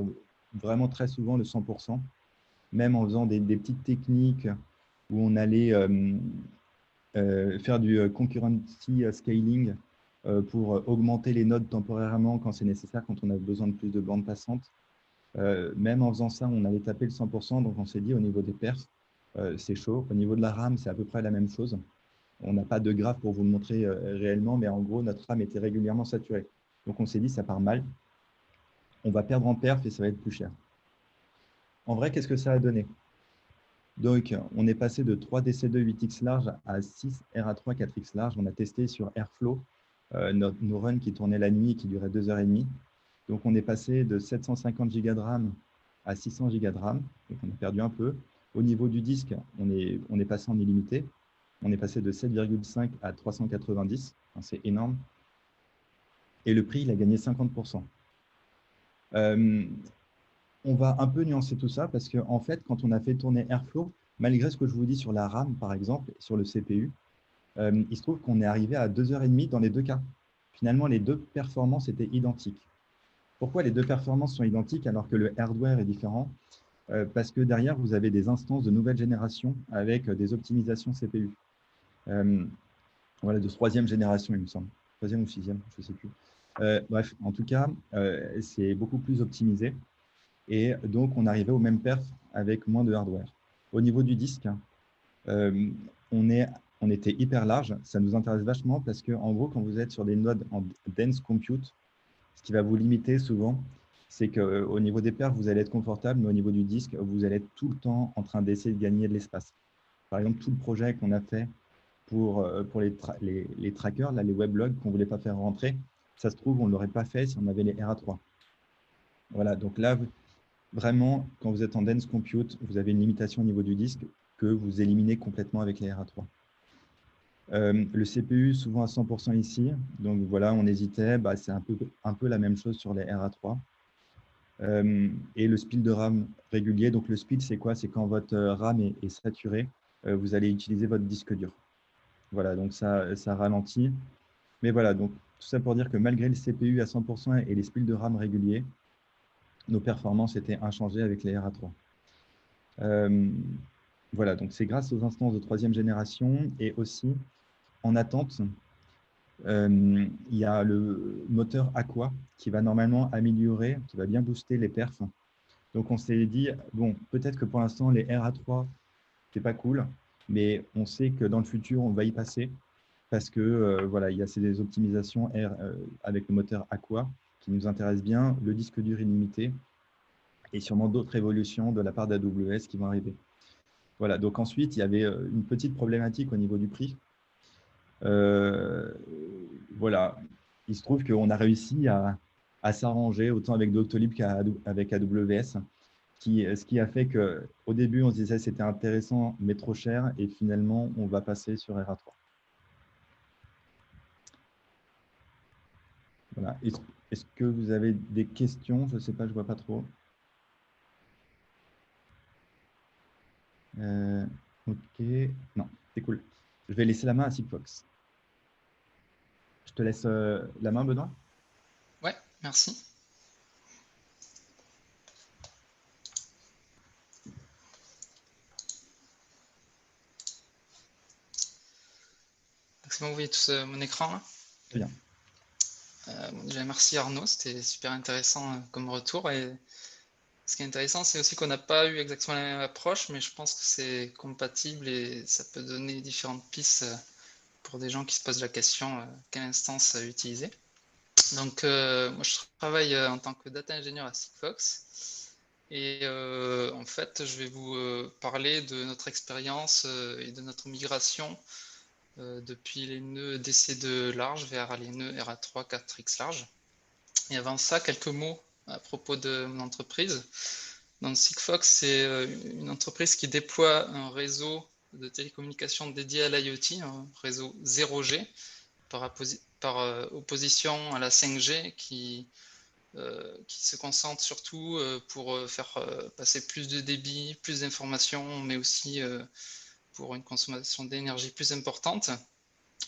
vraiment très souvent le 100%, même en faisant des petites techniques où on allait faire du concurrency scaling pour augmenter les nodes temporairement quand c'est nécessaire, quand on a besoin de plus de bandes passantes. Même en faisant ça, on allait taper le 100%, donc on s'est dit au niveau des perfs, c'est chaud. Au niveau de la RAM, c'est à peu près la même chose. On n'a pas de graphe pour vous le montrer réellement, mais en gros, notre RAM était régulièrement saturée. Donc on s'est dit, ça part mal. On va perdre en perf et ça va être plus cher. En vrai, qu'est-ce que ça a donné? Donc, on est passé de 3 DC2 8X large à 6 RA3 4X large. On a testé sur Airflow nos runs qui tournaient la nuit et qui duraient 2h30. Donc, on est passé de 750 Go de RAM à 600 Go de RAM. Donc, on a perdu un peu. Au niveau du disque, on est passé en illimité. On est passé de 7,5 à 390. Enfin, c'est énorme. Et le prix, il a gagné 50%. On va un peu nuancer tout ça parce qu'en fait, quand on a fait tourner Airflow, malgré ce que je vous dis sur la RAM, par exemple, sur le CPU, il se trouve qu'on est arrivé à 2h30 dans les deux cas. Finalement, les deux performances étaient identiques. Pourquoi les deux performances sont identiques alors que le hardware est différent? Parce que derrière, vous avez des instances de nouvelle génération avec des optimisations CPU. Voilà, de 3e génération, il me semble. 3e ou 6e, je ne sais plus. Bref, en tout cas, c'est beaucoup plus optimisé. Et donc, on arrivait au même perf avec moins de hardware. Au niveau du disque, on était hyper large. Ça nous intéresse vachement parce que, en gros, quand vous êtes sur des nodes en dense compute, ce qui va vous limiter souvent, c'est qu'au niveau des perfs, vous allez être confortable, mais au niveau du disque, vous allez être tout le temps en train d'essayer de gagner de l'espace. Par exemple, tout le projet qu'on a fait pour les trackers, là, les weblogs qu'on ne voulait pas faire rentrer, ça se trouve, on ne l'aurait pas fait si on avait les RA3. Voilà, donc là, vraiment, quand vous êtes en dense compute, vous avez une limitation au niveau du disque que vous éliminez complètement avec les RA3. Le CPU, souvent à 100% ici. Donc voilà, on hésitait. Bah, c'est un peu la même chose sur les RA3. Et le speed de RAM régulier. Donc le speed, c'est quoi? C'est quand votre RAM est saturé, vous allez utiliser votre disque dur. Voilà, donc ça ralentit. Mais voilà, donc tout ça pour dire que malgré le CPU à 100% et les speeds de RAM réguliers, nos performances étaient inchangées avec les RA3. Voilà, donc c'est grâce aux instances de 3e génération et aussi en attente, il y a le moteur Aqua qui va normalement améliorer, qui va bien booster les perfs. Donc on s'est dit, bon, peut-être que pour l'instant les RA3, c'est pas cool, mais on sait que dans le futur, on va y passer parce que voilà, il y a ces optimisations avec le moteur Aqua qui nous intéressent bien, le disque dur illimité et sûrement d'autres évolutions de la part d'AWS qui vont arriver. Voilà, donc ensuite, il y avait une petite problématique au niveau du prix. Voilà, il se trouve qu'on a réussi à s'arranger autant avec Doctolib qu'avec AWS, ce qui a fait qu'au début, on se disait que c'était intéressant, mais trop cher, et finalement, on va passer sur RA3. Voilà. Est-ce que vous avez des questions? Je ne sais pas, je ne vois pas trop. Ok, non, c'est cool. Je vais laisser la main à Sigfox. Je te laisse la main, Benoît. Ouais, merci. C'est bon, vous voyez tous mon écran là? Très bien. Bon, déjà, merci Arnaud, c'était super intéressant comme retour. Et ce qui est intéressant, c'est aussi qu'on n'a pas eu exactement la même approche, mais je pense que c'est compatible et ça peut donner différentes pistes pour des gens qui se posent la question quelle instance utiliser. Donc, moi, je travaille en tant que data ingénieur à Sigfox. Et en fait, je vais vous parler de notre expérience et de notre migration depuis les nœuds DC2 large vers les nœuds RA3 4X large. Et avant ça, quelques mots à propos de mon entreprise. Donc, Sigfox, c'est une entreprise qui déploie un réseau de télécommunications dédié à l'IoT, un réseau 0G, par opposition à la 5G qui se concentre surtout pour faire passer plus de débit, plus d'informations, mais aussi pour une consommation d'énergie plus importante.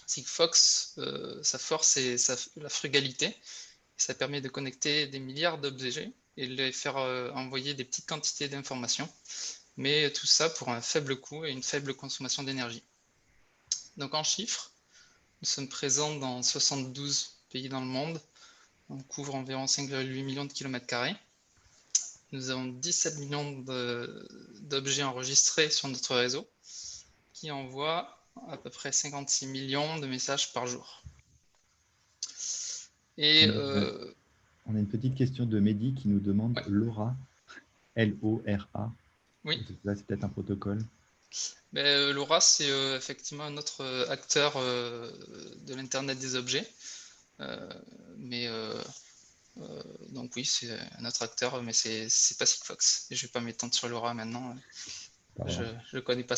Sigfox, sa force, c'est la frugalité. Ça permet de connecter des milliards d'objets et de les faire envoyer des petites quantités d'informations, mais tout ça pour un faible coût et une faible consommation d'énergie. Donc en chiffres, nous sommes présents dans 72 pays dans le monde. On couvre environ 5,8 millions de kilomètres carrés. Nous avons 17 millions d'objets enregistrés sur notre réseau qui envoient à peu près 56 millions de messages par jour. Et on a une petite question de Mehdi qui nous demande LoRa, L-O-R-A. Oui. Là, c'est peut-être un protocole. LoRa, c'est effectivement un autre acteur de l'Internet des objets. Donc oui, c'est un autre acteur, mais c'est pas Sigfox. Et je ne vais pas m'étendre sur LoRa maintenant. Je ne connais pas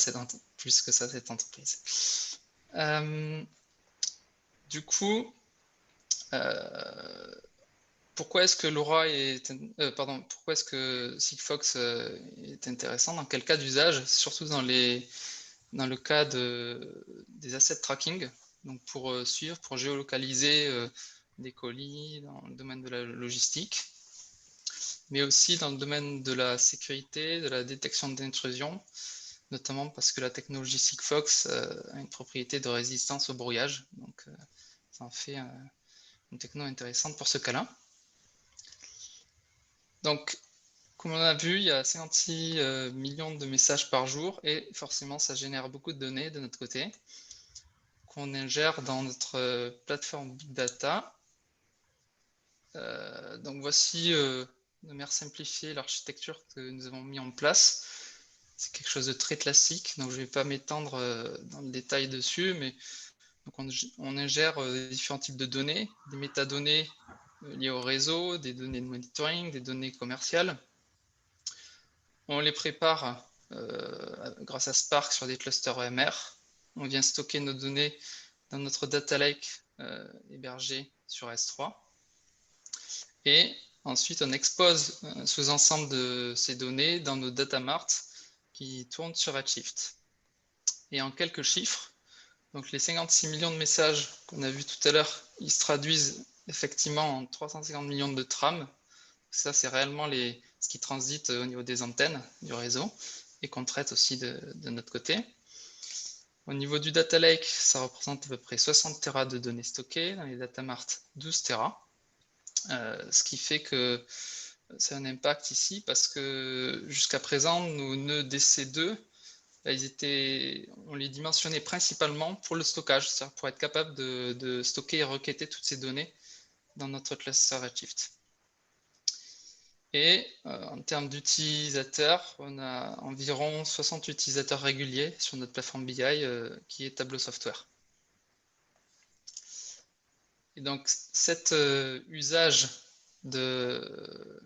plus que ça, cette entreprise. Du coup, pourquoi est-ce que pourquoi est-ce que Sigfox est intéressant? Dans quel cas d'usage? Surtout dans le cas des assets tracking, donc pour suivre, pour géolocaliser des colis dans le domaine de la logistique, mais aussi dans le domaine de la sécurité, de la détection d'intrusion, notamment parce que la technologie Sigfox a une propriété de résistance au brouillage, donc ça en fait une techno intéressante pour ce cas-là. Donc, comme on a vu, il y a 56 millions de messages par jour et forcément, ça génère beaucoup de données de notre côté qu'on ingère dans notre plateforme Big Data. Donc, voici de manière simplifiée l'architecture que nous avons mis en place. C'est quelque chose de très classique, donc je ne vais pas m'étendre dans le détail dessus, mais donc on ingère différents types de données, des métadonnées liées au réseau, des données de monitoring, des données commerciales. On les prépare grâce à Spark sur des clusters EMR. On vient stocker nos données dans notre data lake hébergé sur S3. Et ensuite, on expose un sous-ensemble de ces données dans nos data marts qui tournent sur Redshift. Et en quelques chiffres, donc les 56 millions de messages qu'on a vus tout à l'heure, ils se traduisent effectivement en 350 millions de trames. Ça, c'est réellement ce qui transite au niveau des antennes du réseau et qu'on traite aussi de notre côté. Au niveau du data lake, ça représente à peu près 60 Tera de données stockées, dans les data marts 12 Tera. Ce qui fait que c'est un impact ici parce que jusqu'à présent, nos nœuds DC2 on les dimensionnait principalement pour le stockage, c'est-à-dire pour être capable de stocker et requêter toutes ces données dans notre cluster Redshift. Et en termes d'utilisateurs, on a environ 60 utilisateurs réguliers sur notre plateforme BI qui est Tableau Software. Et donc cet usage de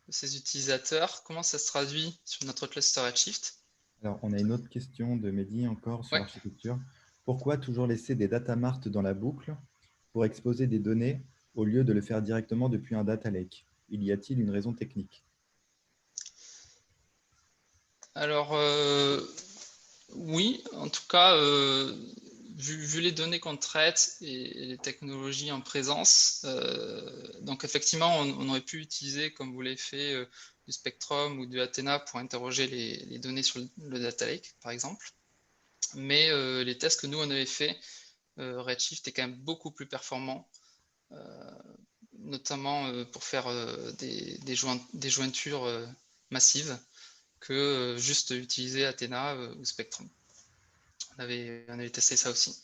ces utilisateurs, comment ça se traduit sur notre cluster Redshift? Alors, on a une autre question de Mehdi encore sur Ouais. l'architecture. Pourquoi toujours laisser des data marts dans la boucle pour exposer des données au lieu de le faire directement depuis un data lake? Y a-t-il une raison technique? Alors, oui, en tout cas, vu les données qu'on traite et les technologies en présence, donc effectivement, on aurait pu utiliser, comme vous l'avez fait, du Spectrum ou du Athena pour interroger les données sur le data lake, par exemple. Mais les tests que nous, on avait fait, Redshift est quand même beaucoup plus performant, notamment pour faire des jointures massives que juste utiliser Athena ou Spectrum. On avait testé ça aussi.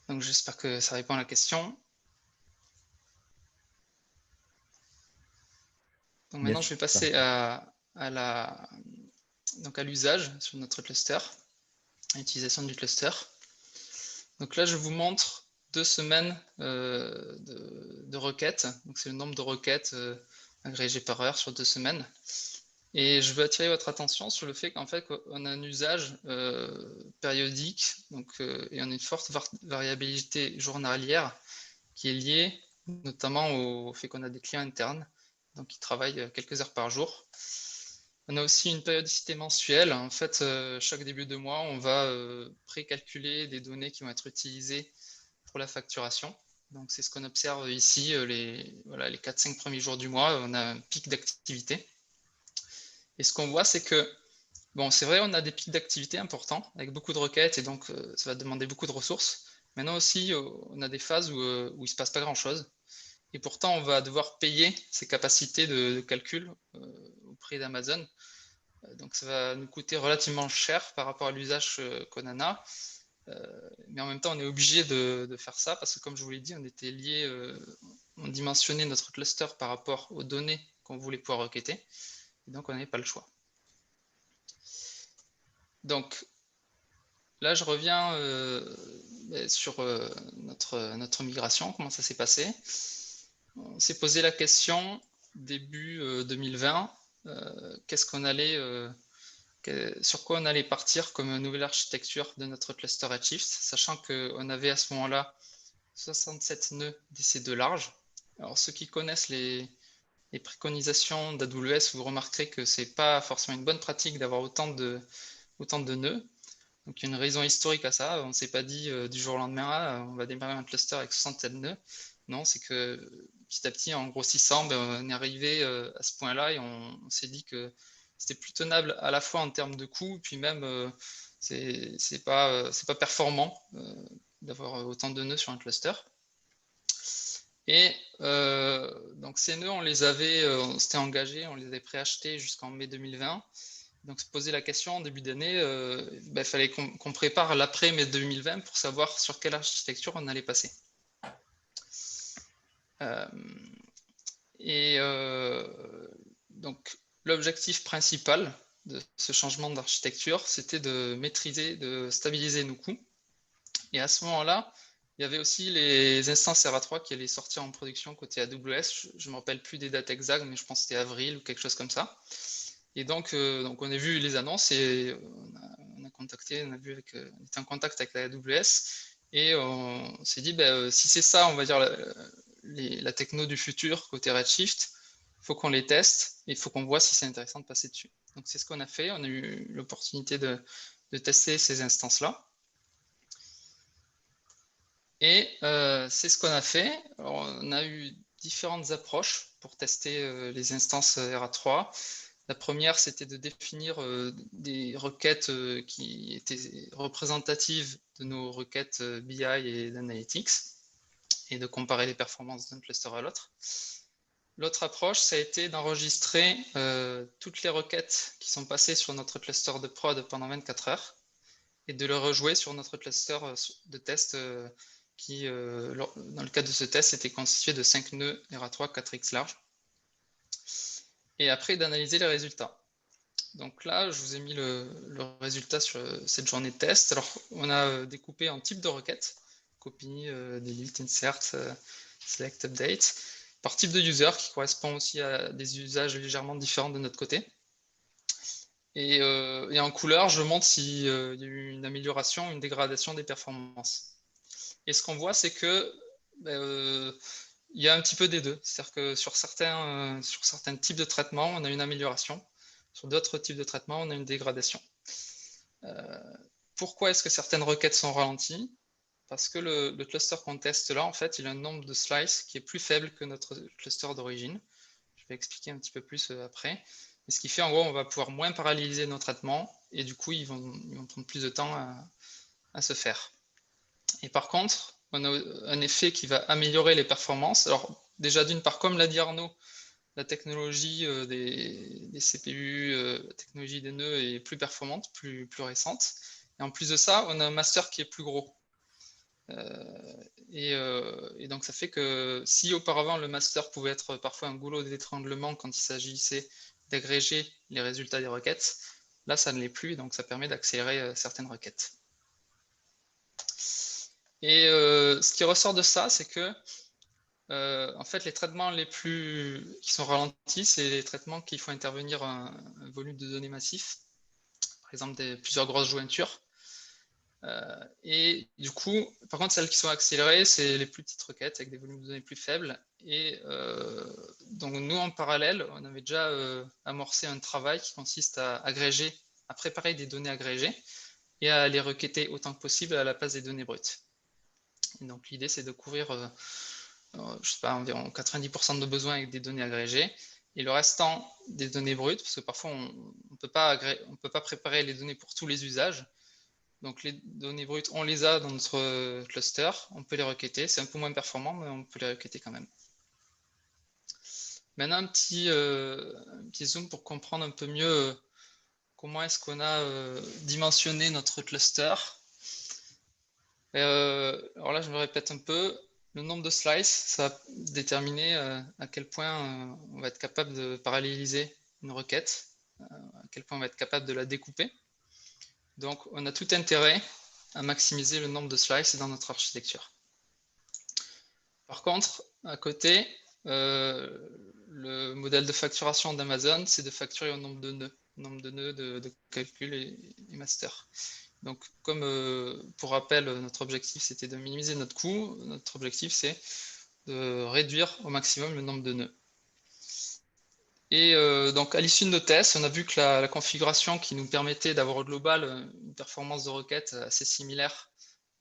Donc j'espère que ça répond à la question. Donc maintenant, Yes, je vais passer à l'usage sur notre cluster, à l'utilisation du cluster. Donc là, je vous montre 2 semaines de requêtes. Donc c'est le nombre de requêtes agrégées par heure sur 2 semaines. Et je veux attirer votre attention sur le fait qu'en fait, on a un usage périodique et on a une forte variabilité journalière qui est liée notamment au fait qu'on a des clients internes donc qui travaillent quelques heures par jour. On a aussi une périodicité mensuelle. En fait, chaque début de mois, on va précalculer des données qui vont être utilisées pour la facturation. Donc, c'est ce qu'on observe ici, les 4-5 premiers jours du mois, on a un pic d'activité. Et ce qu'on voit, c'est que, bon, c'est vrai, on a des pics d'activité importants, avec beaucoup de requêtes, et donc ça va demander beaucoup de ressources. Maintenant aussi, on a des phases où il ne se passe pas grand-chose. Et pourtant, on va devoir payer ces capacités de calcul auprès d'Amazon. Donc, ça va nous coûter relativement cher par rapport à l'usage qu'on en a. Mais en même temps, on est obligé de faire ça parce que, comme je vous l'ai dit, on était lié, on dimensionnait notre cluster par rapport aux données qu'on voulait pouvoir requêter. Et donc, on n'avait pas le choix. Donc, là, je reviens sur notre migration, comment ça s'est passé. On s'est posé la question début 2020, qu'est-ce qu'on allait, sur quoi on allait partir comme nouvelle architecture de notre cluster Redshift, sachant qu'on avait à ce moment-là 67 nœuds DC2 large. Alors ceux qui connaissent les préconisations d'AWS, vous remarquerez que ce n'est pas forcément une bonne pratique d'avoir autant de nœuds. Donc il y a une raison historique à ça. On ne s'est pas dit du jour au lendemain, on va démarrer un cluster avec 67 nœuds. Non, c'est que petit à petit, en grossissant, on est arrivé à ce point-là et on s'est dit que c'était plus tenable à la fois en termes de coût, puis même c'est pas performant d'avoir autant de nœuds sur un cluster. Et donc ces nœuds, on s'était engagé, on les avait préachetés jusqu'en mai 2020. Donc se poser la question en début d'année, il fallait qu'on prépare l'après mai 2020 pour savoir sur quelle architecture on allait passer. Donc l'objectif principal de ce changement d'architecture, c'était de maîtriser, de stabiliser nos coûts. Et à ce moment-là, il y avait aussi les instances RA3 qui allaient sortir en production côté AWS. Je ne me rappelle plus des dates exactes, mais je pense que c'était avril ou quelque chose comme ça. Et donc on a vu les annonces et on était en contact avec la AWS et on s'est dit, si c'est ça, on va dire la techno du futur côté Redshift, il faut qu'on les teste et il faut qu'on voit si c'est intéressant de passer dessus. Donc c'est ce qu'on a fait, on a eu l'opportunité de tester ces instances-là. Et c'est ce qu'on a fait. Alors, on a eu différentes approches pour tester les instances RA3. La première, c'était de définir des requêtes qui étaient représentatives de nos requêtes BI et d'Analytics et de comparer les performances d'un cluster à l'autre. l'autre approche, ça a été d'enregistrer toutes les requêtes qui sont passées sur notre cluster de prod pendant 24 heures et de le rejouer sur notre cluster de test qui, dans le cadre de ce test, était constitué de 5 nœuds RA3 4X large. Et après, d'analyser les résultats. Donc là, je vous ai mis le résultat sur cette journée de test. Alors, on a découpé en types de requêtes, copy, delete, insert, select, update, par type de user qui correspond aussi à des usages légèrement différents de notre côté. Et en couleur, je montre s'il y a eu une amélioration, une dégradation des performances. Et ce qu'on voit, c'est que il y a un petit peu des deux. C'est-à-dire que sur certains types de traitements, on a une amélioration. Sur d'autres types de traitements, on a une dégradation. Pourquoi est-ce que certaines requêtes sont ralenties? Parce que le cluster qu'on teste là, en fait, il a un nombre de slices qui est plus faible que notre cluster d'origine. Je vais expliquer un petit peu plus après. Et ce qui fait, en gros, on va pouvoir moins paralléliser nos traitements et du coup, ils vont prendre plus de temps à se faire. Et par contre, on a un effet qui va améliorer les performances. Alors, déjà, d'une part, comme l'a dit Arnaud, la technologie des CPU, la technologie des nœuds est plus performante, plus récente. Et en plus de ça, on a un master qui est plus gros. Et donc, ça fait que si auparavant, le master pouvait être parfois un goulot d'étranglement quand il s'agissait d'agréger les résultats des requêtes, là, ça ne l'est plus. Donc, ça permet d'accélérer certaines requêtes. Et ce qui ressort de ça, c'est que en fait, les traitements qui sont ralentis, c'est les traitements qui font intervenir un volume de données massif, par exemple plusieurs grosses jointures. Et du coup, par contre, celles qui sont accélérées, c'est les plus petites requêtes avec des volumes de données plus faibles. Et donc, nous, en parallèle, on avait déjà amorcé un travail qui consiste à préparer des données agrégées et à les requêter autant que possible à la place des données brutes. Et donc, l'idée, c'est de couvrir je sais pas, environ 90% de besoins avec des données agrégées, et le restant des données brutes, parce que parfois on ne peut pas préparer les données pour tous les usages. Donc les données brutes, on les a dans notre cluster, on peut les requêter, c'est un peu moins performant, mais on peut les requêter quand même. Maintenant, un petit zoom pour comprendre un peu mieux comment est-ce qu'on a dimensionné notre cluster. Alors là, je me répète un peu. Le nombre de slices, ça va déterminer à quel point on va être capable de paralléliser une requête, à quel point on va être capable de la découper. Donc, on a tout intérêt à maximiser le nombre de slices dans notre architecture. Par contre, à côté, le modèle de facturation d'Amazon, c'est de facturer au nombre de nœuds, de calcul et master. Donc, comme pour rappel, notre objectif, c'était de minimiser notre coût. Notre objectif, c'est de réduire au maximum le nombre de nœuds. Et donc, à l'issue de nos tests, on a vu que la configuration qui nous permettait d'avoir au global une performance de requête assez similaire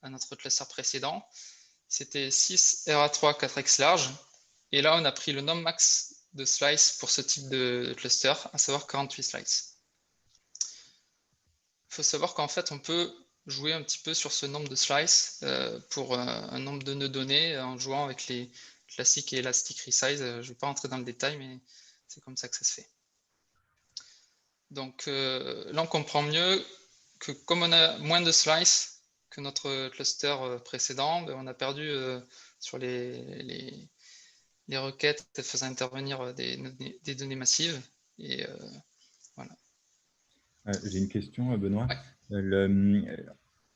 à notre cluster précédent, c'était 6 RA3 4X large. Et là, on a pris le nombre max de slices pour ce type de cluster, à savoir 48 slices. Il faut savoir qu'en fait, on peut jouer un petit peu sur ce nombre de slices pour un nombre de nœuds donnés en jouant avec les classiques et elastic resize. Je ne vais pas rentrer dans le détail, mais c'est comme ça que ça se fait. Donc là, on comprend mieux que comme on a moins de slices que notre cluster précédent, on a perdu sur les requêtes faisant intervenir des données massives. Et voilà. J'ai une question, Benoît. Ouais.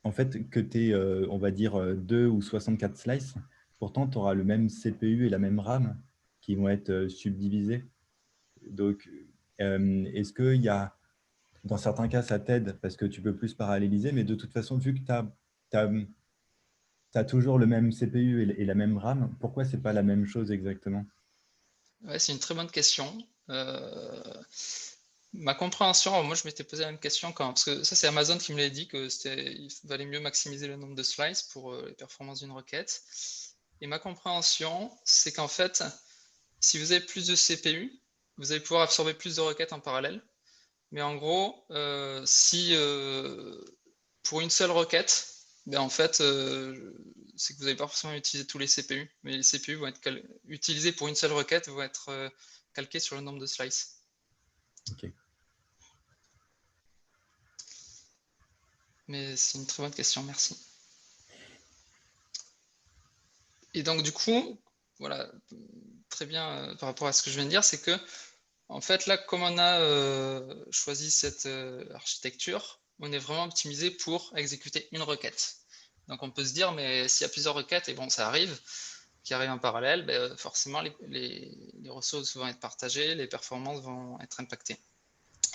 En fait, que tu aies, on va dire, 2 ou 64 slices, pourtant, tu auras le même CPU et la même RAM qui vont être subdivisés. Donc, est-ce qu'il y a, dans certains cas, ça t'aide parce que tu peux plus paralléliser, mais de toute façon, vu que tu as toujours le même CPU et la même RAM, pourquoi ce n'est pas la même chose exactement? Ouais, c'est une très bonne question. Ma compréhension, moi je m'étais posé la même question parce que ça c'est Amazon qui me l'a dit qu'il valait mieux maximiser le nombre de slices pour les performances d'une requête. Et ma compréhension, c'est qu'en fait, si vous avez plus de CPU, vous allez pouvoir absorber plus de requêtes en parallèle. Mais en gros, si pour une seule requête, ben en fait, c'est que vous n'avez pas forcément utilisé tous les CPU, mais les CPU vont être utilisés pour une seule requête, vont être calqués sur le nombre de slices. Ok. Mais c'est une très bonne question, merci. Et donc du coup, voilà, très bien par rapport à ce que je viens de dire, c'est que en fait là, comme on a choisi cette architecture, on est vraiment optimisé pour exécuter une requête. Donc on peut se dire, mais s'il y a plusieurs requêtes, et bon, ça arrive, qui arrivent en parallèle, ben, forcément les ressources vont être partagées, les performances vont être impactées.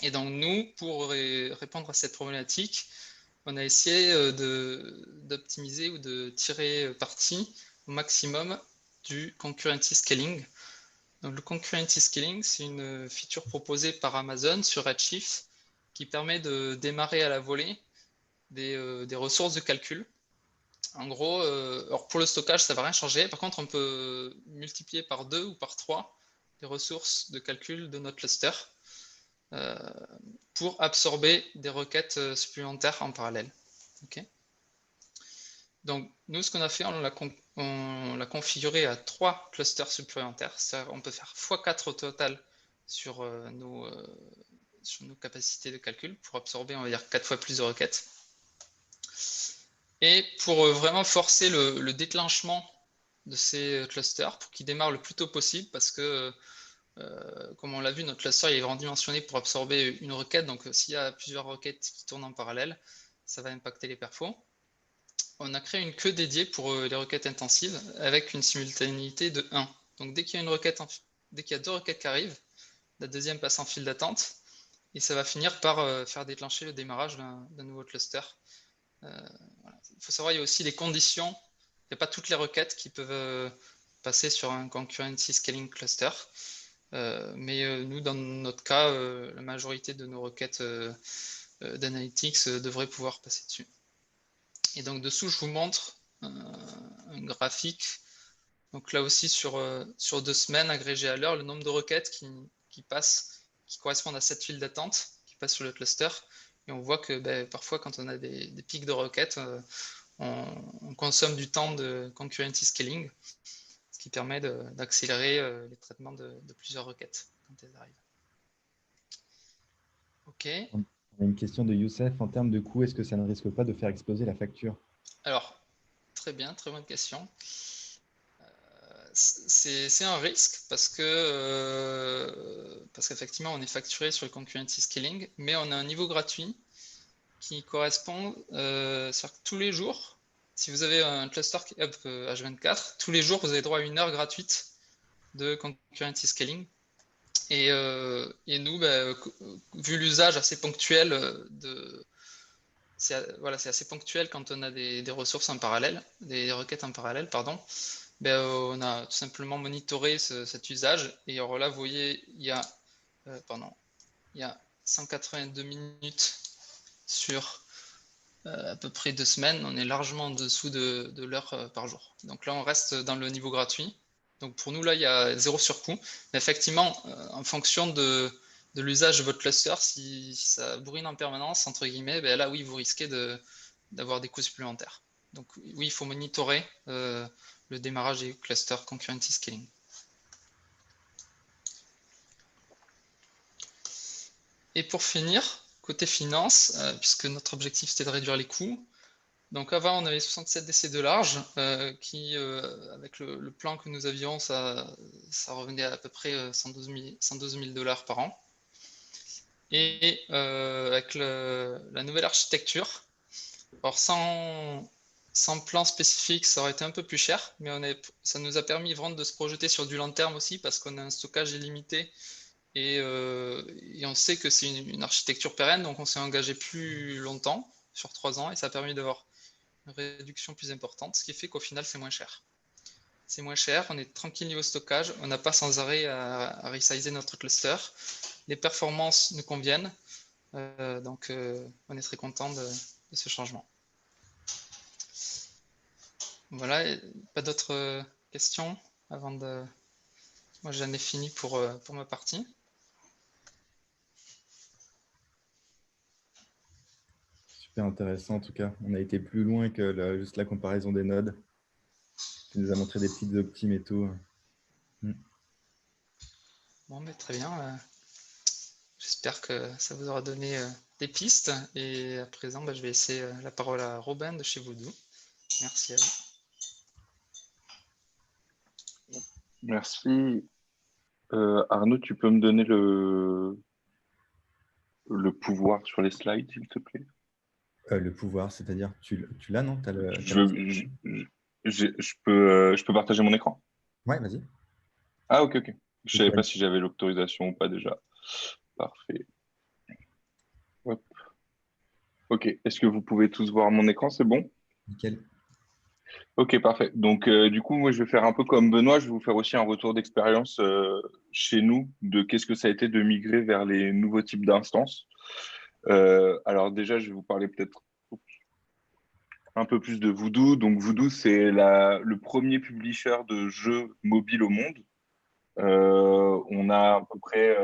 Et donc nous, pour répondre à cette problématique, on a essayé d'optimiser ou de tirer parti au maximum du concurrency scaling. Donc, le concurrency scaling, c'est une feature proposée par Amazon sur Redshift qui permet de démarrer à la volée des ressources de calcul. En gros, alors pour le stockage, ça ne va rien changer. Par contre, on peut multiplier par 2 ou par 3 les ressources de calcul de notre cluster pour absorber des requêtes supplémentaires en parallèle. Okay. Donc, nous, ce qu'on a fait, on l'a configuré à 3 clusters supplémentaires. On peut faire x4 au total sur nos capacités de calcul pour absorber, on va dire, 4 fois plus de requêtes. Et pour vraiment forcer le déclenchement de ces clusters pour qu'ils démarrent le plus tôt possible parce que, comme on l'a vu, notre cluster est vraiment dimensionné pour absorber une requête. Donc, s'il y a plusieurs requêtes qui tournent en parallèle, ça va impacter les perfos. On a créé une queue dédiée pour les requêtes intensives avec une simultanéité de 1. Donc, dès qu'il y a 2 requêtes qui arrivent, la deuxième passe en file d'attente et ça va finir par faire déclencher le démarrage d'un nouveau cluster. Voilà. Il faut savoir, il y a aussi les conditions. Il n'y a pas toutes les requêtes qui peuvent passer sur un concurrency scaling cluster. Mais nous, dans notre cas, la majorité de nos requêtes d'analytics devraient pouvoir passer dessus. Et donc dessous, je vous montre un graphique. Donc là aussi, sur 2 semaines, agrégé à l'heure, le nombre de requêtes qui passent, qui correspondent à cette file d'attente, qui passent sur le cluster. Et on voit que parfois, quand on a des pics de requêtes, on consomme du temps de concurrency scaling, ce qui permet d'accélérer les traitements de plusieurs requêtes quand elles arrivent. OK. On a une question de Youssef. En termes de coût, est-ce que ça ne risque pas de faire exploser la facture? Alors, très bien, très bonne question. C'est un risque parce qu'effectivement, on est facturé sur le concurrency scaling, mais on a un niveau gratuit qui correspond tous les jours. Si vous avez un cluster up H24, tous les jours, vous avez droit à 1 heure gratuite de concurrency scaling. Et nous, vu l'usage assez ponctuel c'est assez ponctuel quand on a des ressources en parallèle, des requêtes en parallèle, pardon. On a tout simplement monitoré cet usage. Et alors là, vous voyez, il y a 182 minutes sur à peu près 2 semaines. On est largement en dessous de l'heure par jour. Donc là, on reste dans le niveau gratuit. Donc pour nous, là, il y a 0 surcoût. Mais effectivement, en fonction de l'usage de votre cluster, si ça bourrine en permanence, entre guillemets, là, oui, vous risquez d'avoir des coûts supplémentaires. Donc oui, il faut monitorer le démarrage des clusters concurrency scaling. Et pour finir, côté finance, puisque notre objectif c'était de réduire les coûts, donc avant on avait 67 DC de large, qui avec le plan que nous avions, ça revenait à peu près 112 000 $ par an. Et avec la nouvelle architecture, alors sans plan spécifique, ça aurait été un peu plus cher, mais ça nous a permis vraiment de se projeter sur du long terme aussi, parce qu'on a un stockage illimité et on sait que c'est une architecture pérenne, donc on s'est engagé plus longtemps, sur 3 ans, et ça a permis d'avoir une réduction plus importante, ce qui fait qu'au final, c'est moins cher. C'est moins cher, on est tranquille niveau stockage, on n'a pas sans arrêt à resizer notre cluster, les performances nous conviennent, donc on est très content de ce changement. Voilà, pas d'autres questions avant de... Moi, j'en ai fini pour ma partie. Super intéressant en tout cas. On a été plus loin que juste la comparaison des nodes. Tu nous as montré des petites optimes et tout. Bon, mais très bien. J'espère que ça vous aura donné des pistes. Et à présent, je vais laisser la parole à Robin de chez Voodoo. Merci à vous. Merci. Arnaud, tu peux me donner le pouvoir sur les slides, s'il te plaît? Le pouvoir, c'est-à-dire, tu l'as, non? Je peux partager mon écran? Ouais, vas-y. Ah, ok. Je C'est savais quoi pas si j'avais l'autorisation ou pas déjà. Parfait. Hop. Ok. Est-ce que vous pouvez tous voir mon écran? C'est bon? Nickel. Ok, parfait. Donc, du coup, moi, je vais faire un peu comme Benoît. Je vais vous faire aussi un retour d'expérience chez nous de qu'est-ce que ça a été de migrer vers les nouveaux types d'instances. Alors, déjà, je vais vous parler peut-être un peu plus de Voodoo. Donc, Voodoo, c'est le premier publisher de jeux mobiles au monde. On a à peu près,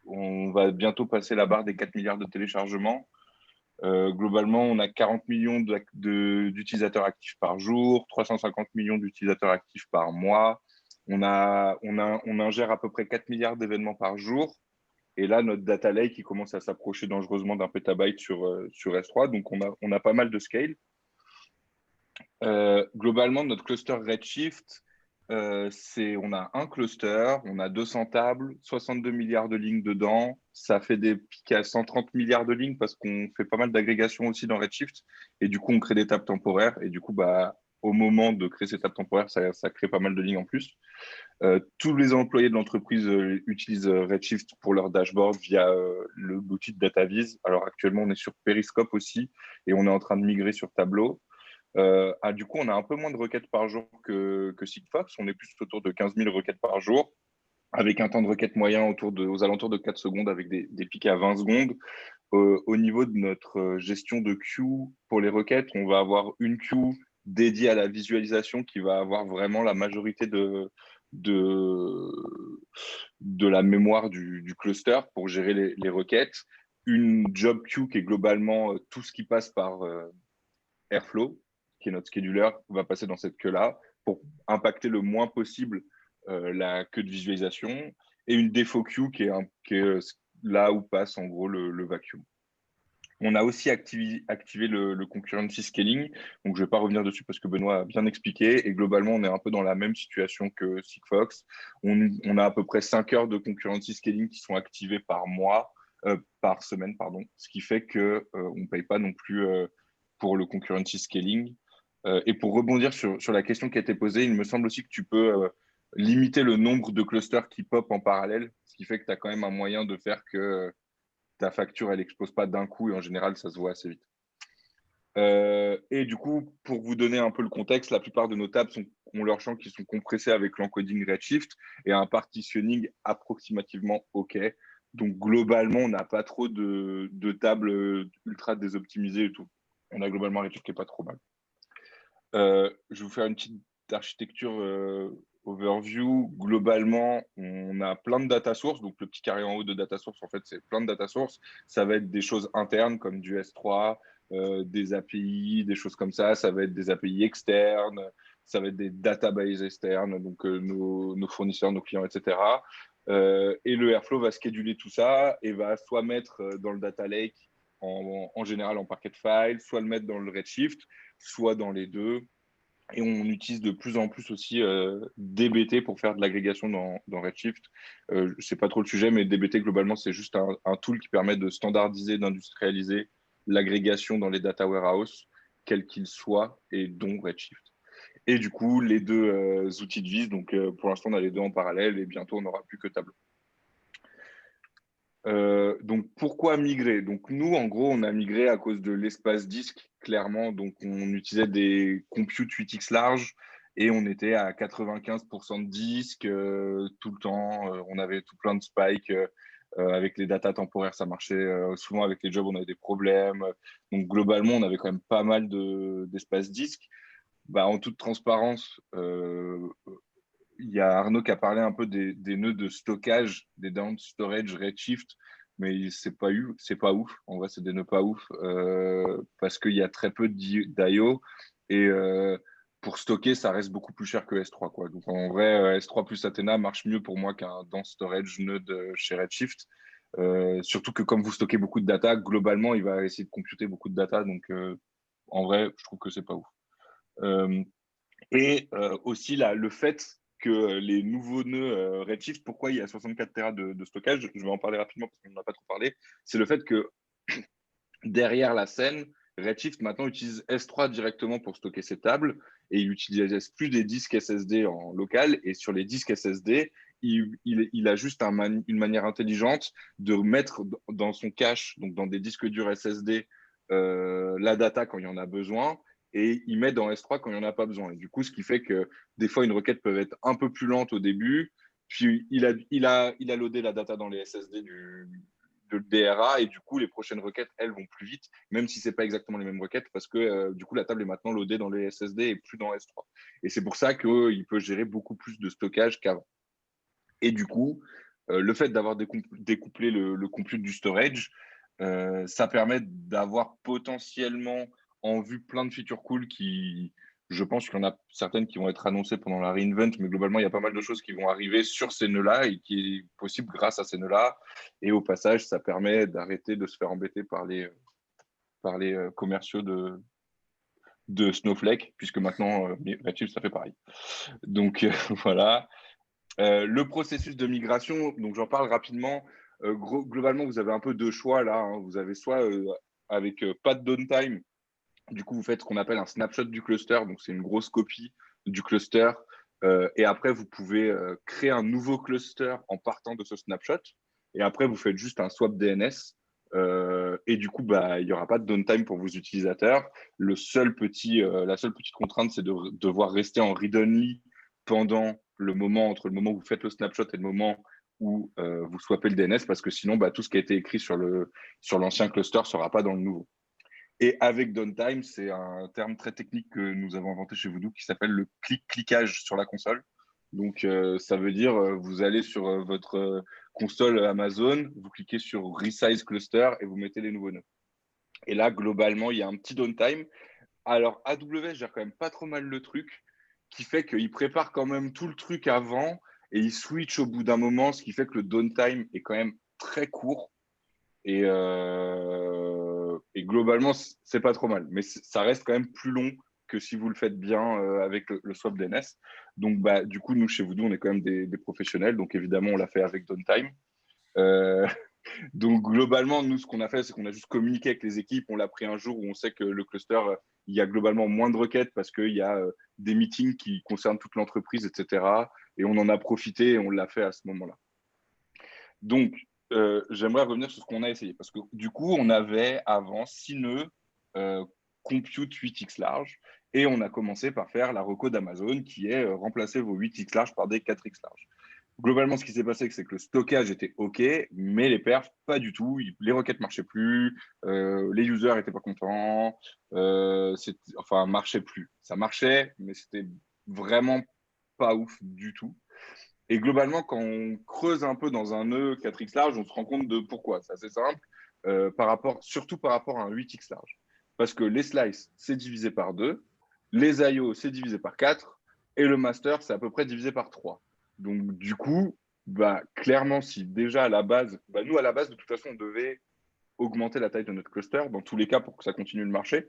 on va bientôt passer la barre des 4 milliards de téléchargements. Globalement, on a 40 millions d'utilisateurs actifs par jour, 350 millions d'utilisateurs actifs par mois. On ingère à peu près 4 milliards d'événements par jour. Et là, notre data lake qui commence à s'approcher dangereusement d'un pétabyte sur S3. Donc, on a pas mal de scale. Globalement, notre cluster Redshift, on a un cluster, on a 200 tables, 62 milliards de lignes dedans. Ça fait des pics à 130 milliards de lignes parce qu'on fait pas mal d'agrégations aussi dans Redshift. Et du coup, on crée des tables temporaires. Et du coup, au moment de créer ces tables temporaires, ça crée pas mal de lignes en plus. Tous les employés de l'entreprise utilisent Redshift pour leur dashboard via l'outil de DataVis. Alors actuellement, on est sur Periscope aussi et on est en train de migrer sur Tableau. Du coup, on a un peu moins de requêtes par jour que Sigfox. On est plus autour de 15 000 requêtes par jour, avec un temps de requête moyen aux alentours de 4 secondes, avec des pics à 20 secondes. Au niveau de notre gestion de queue pour les requêtes, on va avoir une queue dédiée à la visualisation qui va avoir vraiment la majorité de la mémoire du cluster pour gérer les requêtes. Une job queue qui est globalement tout ce qui passe par Airflow, qui est notre scheduler, va passer dans cette queue-là pour impacter le moins possible la queue de visualisation, et une defo queue qui est là où passe en gros le vacuum. On a aussi activé le concurrency scaling, donc je ne vais pas revenir dessus parce que Benoît a bien expliqué, et globalement on est un peu dans la même situation que Sigfox. On a à peu près 5 heures de concurrency scaling qui sont activées par semaine, pardon, ce qui fait qu'on ne paye pas non plus pour le concurrency scaling. Et pour rebondir sur la question qui a été posée, il me semble aussi que tu peux limiter le nombre de clusters qui pop en parallèle, ce qui fait que tu as quand même un moyen de faire que ta facture, elle n'explose pas d'un coup, et en général, ça se voit assez vite. Et du coup, pour vous donner un peu le contexte, la plupart de nos tables ont leurs champs qui sont compressés avec l'encoding Redshift et un partitioning approximativement OK. Donc, globalement, on n'a pas trop de tables ultra désoptimisées et tout. On a globalement un Redshift qui n'est pas trop mal. Je vais vous faire une petite architecture overview. Globalement, on a plein de data sources. Donc, le petit carré en haut de data source, en fait, c'est plein de data sources. Ça va être des choses internes comme du S3, des API, des choses comme ça. Ça va être des API externes. Ça va être des databases externes, donc nos fournisseurs, nos clients, etc. Et le Airflow va scheduler tout ça et va soit mettre dans le data lake, en général en Parquet File, soit le mettre dans le Redshift, soit dans les deux. Et on utilise de plus en plus aussi DBT pour faire de l'agrégation dans Redshift. Je ne sais pas trop le sujet, mais DBT, globalement, c'est juste un tool qui permet de standardiser, d'industrialiser l'agrégation dans les data warehouse, quels qu'ils soient, et dont Redshift. Et du coup, les deux outils de vis, donc pour l'instant, on a les deux en parallèle, et bientôt, on n'aura plus que Tableau. Donc, pourquoi migrer? Donc, nous, en gros, on a migré à cause de l'espace disque, clairement. Donc, on utilisait des compute 8x larges et on était à 95% de disque tout le temps. On avait tout plein de spikes. Avec les datas temporaires, ça marchait. Souvent, avec les jobs, on avait des problèmes. Donc, globalement, on avait quand même pas mal d'espace disque. En toute transparence, il y a Arnaud qui a parlé un peu des nœuds de stockage, des down storage Redshift, mais c'est pas ouf. En vrai, c'est des nœuds pas ouf parce qu'il y a très peu d'IO et pour stocker, ça reste beaucoup plus cher que S3, quoi. Donc en vrai, S3 plus Athena marche mieux pour moi qu'un dense storage node chez Redshift. Surtout que comme vous stockez beaucoup de data, globalement, il va essayer de computer beaucoup de data. Donc en vrai, je trouve que c'est pas ouf. Aussi le fait que les nouveaux nœuds Redshift, pourquoi il y a 64 Tera de stockage, je vais en parler rapidement parce qu'on n'en a pas trop parlé, c'est le fait que derrière la scène, Redshift maintenant utilise S3 directement pour stocker ses tables et il n'utilise plus des disques SSD en local. Et sur les disques SSD, il a juste une manière intelligente de mettre dans son cache, donc dans des disques durs SSD, la data quand il y en a besoin et il met dans S3 quand il n'y en a pas besoin. Et du coup, ce qui fait que des fois, une requête peut être un peu plus lente au début. Puis il a loadé la data dans les SSD de DRA et du coup les prochaines requêtes elles vont plus vite même si c'est pas exactement les mêmes requêtes parce que du coup la table est maintenant loadée dans les SSD et plus dans S3 et c'est pour ça qu'il peut gérer beaucoup plus de stockage qu'avant et du coup le fait d'avoir découplé le compute du storage ça permet d'avoir potentiellement en vue plein de features cool qui je pense qu'il y en a certaines qui vont être annoncées pendant la reinvent, mais globalement, il y a pas mal de choses qui vont arriver sur ces nœuds-là et qui est possible grâce à ces nœuds-là. Et au passage, ça permet d'arrêter de se faire embêter par les commerciaux de Snowflake, puisque maintenant, Redshift, ça fait pareil. Donc, voilà. Le processus de migration, donc j'en parle rapidement. Globalement, vous avez un peu deux choix là. Hein. Vous avez soit avec pas de downtime, du coup, vous faites ce qu'on appelle un snapshot du cluster. Donc, c'est une grosse copie du cluster. Et après, vous pouvez créer un nouveau cluster en partant de ce snapshot. Et après, vous faites juste un swap DNS. Et du coup, il n'y aura pas de downtime pour vos utilisateurs. La seule petite contrainte, c'est de devoir rester en read-only pendant entre le moment où vous faites le snapshot et le moment où vous swappez le DNS, parce que sinon, tout ce qui a été écrit sur l'ancien cluster ne sera pas dans le nouveau. Et avec downtime, c'est un terme très technique que nous avons inventé chez Voodoo qui s'appelle le cliquage sur la console. Donc, ça veut dire, vous allez sur votre console Amazon, vous cliquez sur Resize Cluster et vous mettez les nouveaux nœuds. Et là, globalement, il y a un petit downtime. Alors, AWS gère quand même pas trop mal le truc, qui fait qu'il prépare quand même tout le truc avant et il switch au bout d'un moment, ce qui fait que le downtime est quand même très court. Et globalement, c'est pas trop mal. Mais ça reste quand même plus long que si vous le faites bien avec le swap DNS. Donc, du coup, nous, chez Voodoo, on est quand même des professionnels. Donc, évidemment, on l'a fait avec downtime. Donc, globalement, nous, ce qu'on a fait, c'est qu'on a juste communiqué avec les équipes. On l'a pris un jour où on sait que le cluster, il y a globalement moins de requêtes parce qu'il y a des meetings qui concernent toute l'entreprise, etc. Et on en a profité et on l'a fait à ce moment-là. Donc, j'aimerais revenir sur ce qu'on a essayé. Parce que du coup, on avait avant 6 nœuds compute 8x large. Et on a commencé par faire la reco d'Amazon qui est remplacer vos 8x large par des 4x large. Globalement, ce qui s'est passé, c'est que le stockage était OK, mais les perfs, pas du tout. Les requêtes ne marchaient plus, les users n'étaient pas contents, marchait plus. Ça marchait, mais c'était vraiment pas ouf du tout. Et globalement, quand on creuse un peu dans un nœud 4x large, on se rend compte de pourquoi. C'est assez simple, surtout par rapport à un 8x large. Parce que les slices, c'est divisé par 2, les IO, c'est divisé par 4, et le master, c'est à peu près divisé par 3. Donc, du coup, clairement, si déjà à la base, nous, à la base, de toute façon, on devait augmenter la taille de notre cluster, dans tous les cas, pour que ça continue de marcher.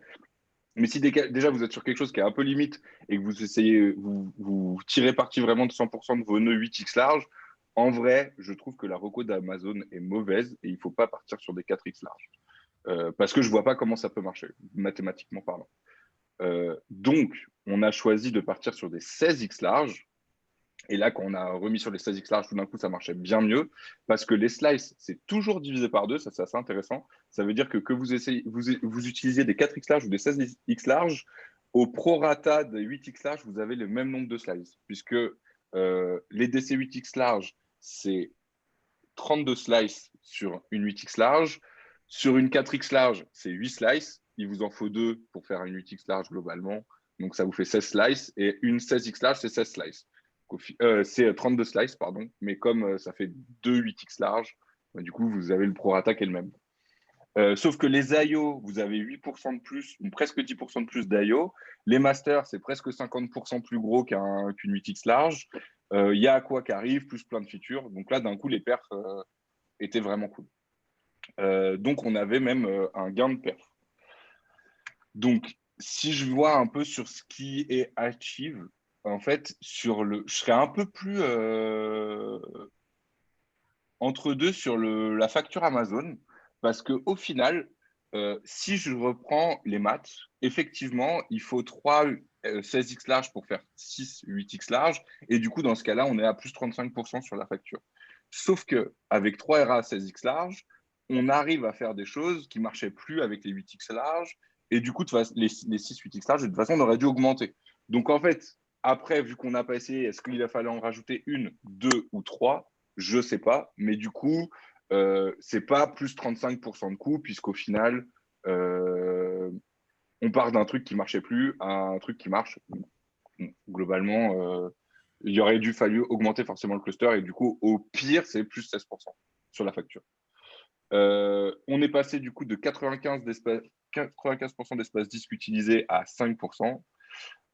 Mais si déjà vous êtes sur quelque chose qui est un peu limite et que vous essayez, vous tirez parti vraiment de 100% de vos nœuds 8x large, en vrai, je trouve que la reco d'Amazon est mauvaise et il ne faut pas partir sur des 4x large. Parce que je ne vois pas comment ça peut marcher, mathématiquement parlant. Donc, on a choisi de partir sur des 16x large. Et là, quand on a remis sur les 16x large, tout d'un coup, ça marchait bien mieux parce que les slices, c'est toujours divisé par 2. Ça, c'est assez intéressant. Ça veut dire que vous utilisez des 4x large ou des 16x large, au prorata de 8x large, vous avez le même nombre de slices puisque les DC 8x large, c'est 32 slices sur une 8x large. Sur une 4x large, c'est 8 slices. Il vous en faut 2 pour faire une 8x large globalement. Donc, ça vous fait 16 slices. Et une 16x large, c'est 16 slices. C'est 32 slices, pardon. Mais comme ça fait 2 8x large, du coup, vous avez le prorata qui est le même. Sauf que les IO, vous avez 8% de plus, ou presque 10% de plus d'IO. Les masters, c'est presque 50% plus gros qu'une 8X large. Il y a Aqua qui arrive, plus plein de features. Donc là, d'un coup, les perfs étaient vraiment cool. Donc, on avait même un gain de perf. Donc, si je vois un peu sur ce qui est achieve, en fait, je serais un peu plus entre deux sur la facture Amazon, parce qu'au final, si je reprends les maths, effectivement, il faut 3 16x large pour faire 6 8x large, et du coup, dans ce cas-là, on est à plus 35% sur la facture. Sauf qu'avec 3 RA 16x large, on arrive à faire des choses qui ne marchaient plus avec les 8x large, et du coup, les 6 8x large, de toute façon, on aurait dû augmenter. Donc, en fait, après, vu qu'on n'a pas essayé, est-ce qu'il a fallu en rajouter une, deux ou trois? Je ne sais pas, mais du coup, c'est pas plus 35% de coût, puisqu'au final, on part d'un truc qui marchait plus à un truc qui marche. Globalement, il aurait dû fallu augmenter forcément le cluster, et du coup, au pire, c'est plus 16% sur la facture. On est passé du coup de 95% d'espace disque utilisé à 5%.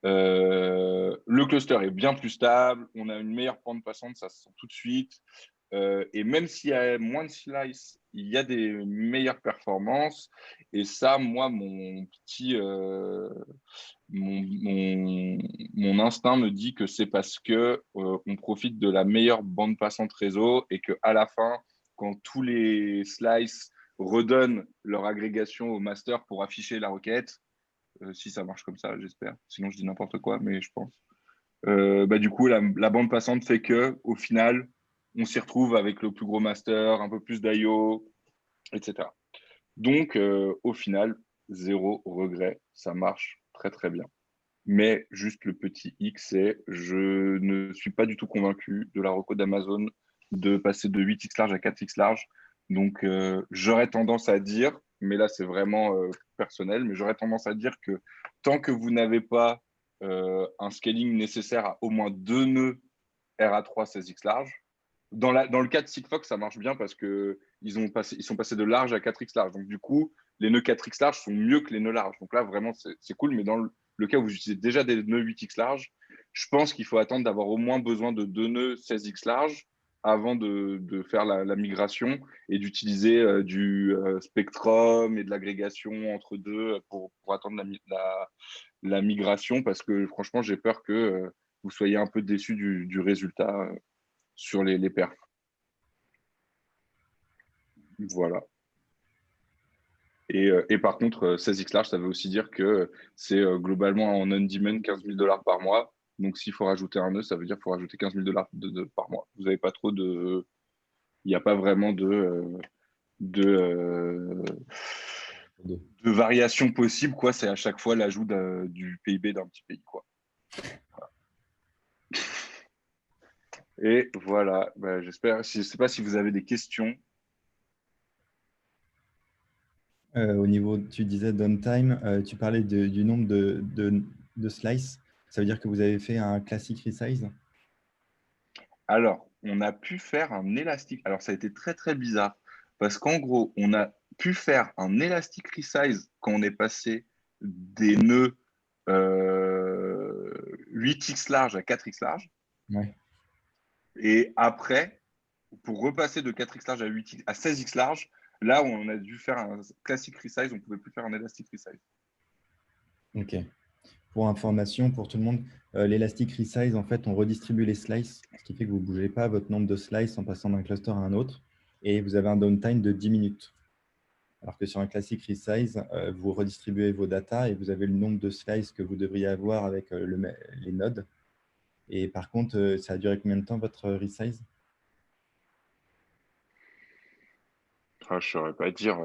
Le cluster est bien plus stable, on a une meilleure pente passante, ça se sent tout de suite. Et même s'il y a moins de slice, il y a des meilleures performances. Et ça, moi, mon instinct me dit que c'est parce que on profite de la meilleure bande passante réseau et qu'à la fin, quand tous les slices redonnent leur agrégation au master pour afficher la requête, si ça marche comme ça, j'espère. Sinon, je dis n'importe quoi, mais je pense. Du coup, la bande passante fait que, au final, on s'y retrouve avec le plus gros master, un peu plus d'IO, etc. Donc, au final, zéro regret, ça marche très très bien. Mais juste le petit X, c'est je ne suis pas du tout convaincu de la reco d'Amazon de passer de 8X large à 4X large. Donc, j'aurais tendance à dire, mais là c'est vraiment personnel, mais j'aurais tendance à dire que tant que vous n'avez pas un scaling nécessaire à au moins 2 nœuds RA3 16X large, dans le cas de Sigfox, ça marche bien parce qu'ils sont passés de large à 4X large. Donc, du coup, les nœuds 4X large sont mieux que les nœuds larges. Donc là, vraiment, c'est cool. Mais dans le cas où vous utilisez déjà des nœuds 8X large, je pense qu'il faut attendre d'avoir au moins besoin de 2 nœuds 16X large avant de faire la migration et d'utiliser du Spectrum et de l'agrégation entre deux pour attendre la migration. Parce que franchement, j'ai peur que vous soyez un peu déçus du résultat sur les perfs. Voilà. Et par contre, 16X large, ça veut aussi dire que c'est globalement en on-demand 15 000 $ par mois. Donc, s'il faut rajouter un nœud, ça veut dire qu'il faut rajouter 15 000 $ par mois. Vous n'avez pas trop de. Il n'y a pas vraiment de variation possible, quoi. C'est à chaque fois l'ajout du PIB d'un petit pays, quoi. Et voilà, j'espère. Je ne sais pas si vous avez des questions. Au niveau, tu disais downtime, tu parlais du nombre de slices. Ça veut dire que vous avez fait un classic resize? Alors, on a pu faire un élastique. Alors, ça a été très, très bizarre parce qu'en gros, on a pu faire un élastique resize quand on est passé des nœuds 8x large à 4x large. Ouais. Et après, pour repasser de 4x large à 16x large, là où on a dû faire un classic resize, on ne pouvait plus faire un élastique resize. Ok. Pour information, pour tout le monde, l'élastic resize, en fait, on redistribue les slices, ce qui fait que vous ne bougez pas votre nombre de slices en passant d'un cluster à un autre, et vous avez un downtime de 10 minutes. Alors que sur un classic resize, vous redistribuez vos datas et vous avez le nombre de slices que vous devriez avoir avec les nodes. Et par contre, ça a duré combien de temps votre resize? Je ne saurais pas dire.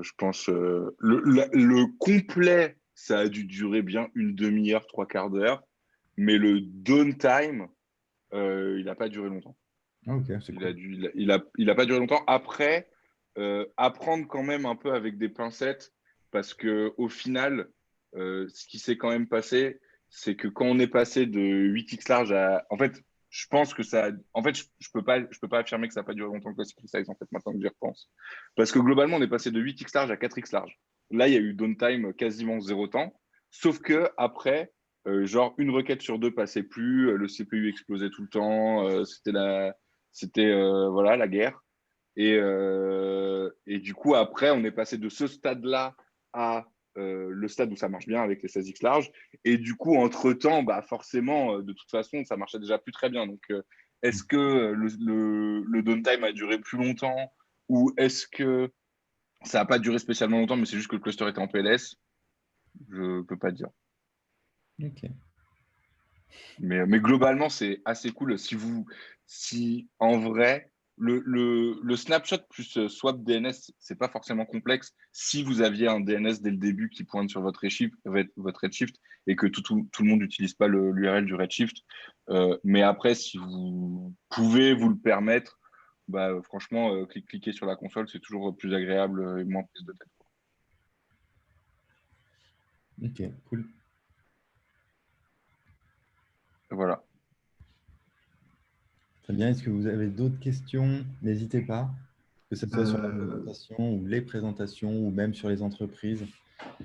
Je pense le complet, ça a dû durer bien une demi-heure, trois quarts d'heure. Mais le downtime, il n'a pas duré longtemps. Ok, c'est cool. Il a pas duré longtemps. Après, apprendre quand même un peu avec des pincettes, parce qu'au final, ce qui s'est quand même passé, c'est que quand on est passé de 8x large à… En fait, je pense que ça. En fait, je peux pas affirmer que ça n'a pas duré longtemps que Classic Size, en fait, maintenant que j'y repense. Parce que globalement, on est passé de 8x large à 4x large. Là, il y a eu downtime quasiment 0 temps. Sauf que après, genre une requête sur 2 passait plus, le CPU explosait tout le temps, c'était voilà, la guerre. Et du coup, après, on est passé de ce stade-là à le stade où ça marche bien avec les 16x large. Et du coup, entre-temps, bah, forcément, de toute façon, ça marchait déjà plus très bien. Donc, est-ce que le downtime a duré plus longtemps ou est-ce que ça n'a pas duré spécialement longtemps, mais c'est juste que le cluster était en PLS? Je ne peux pas dire. Ok. Mais globalement, c'est assez cool. Si en vrai, le snapshot plus swap DNS, c'est pas forcément complexe. Si vous aviez un DNS dès le début qui pointe sur votre Redshift et que tout le monde n'utilise pas l'URL du Redshift. Mais après, si vous pouvez vous le permettre, bah, franchement, cliquer sur la console, c'est toujours plus agréable et moins prise de tête. Ok, cool. Voilà. Très bien. Est-ce que vous avez d'autres questions? N'hésitez pas, que ce soit sur la présentation ou les présentations ou même sur les entreprises.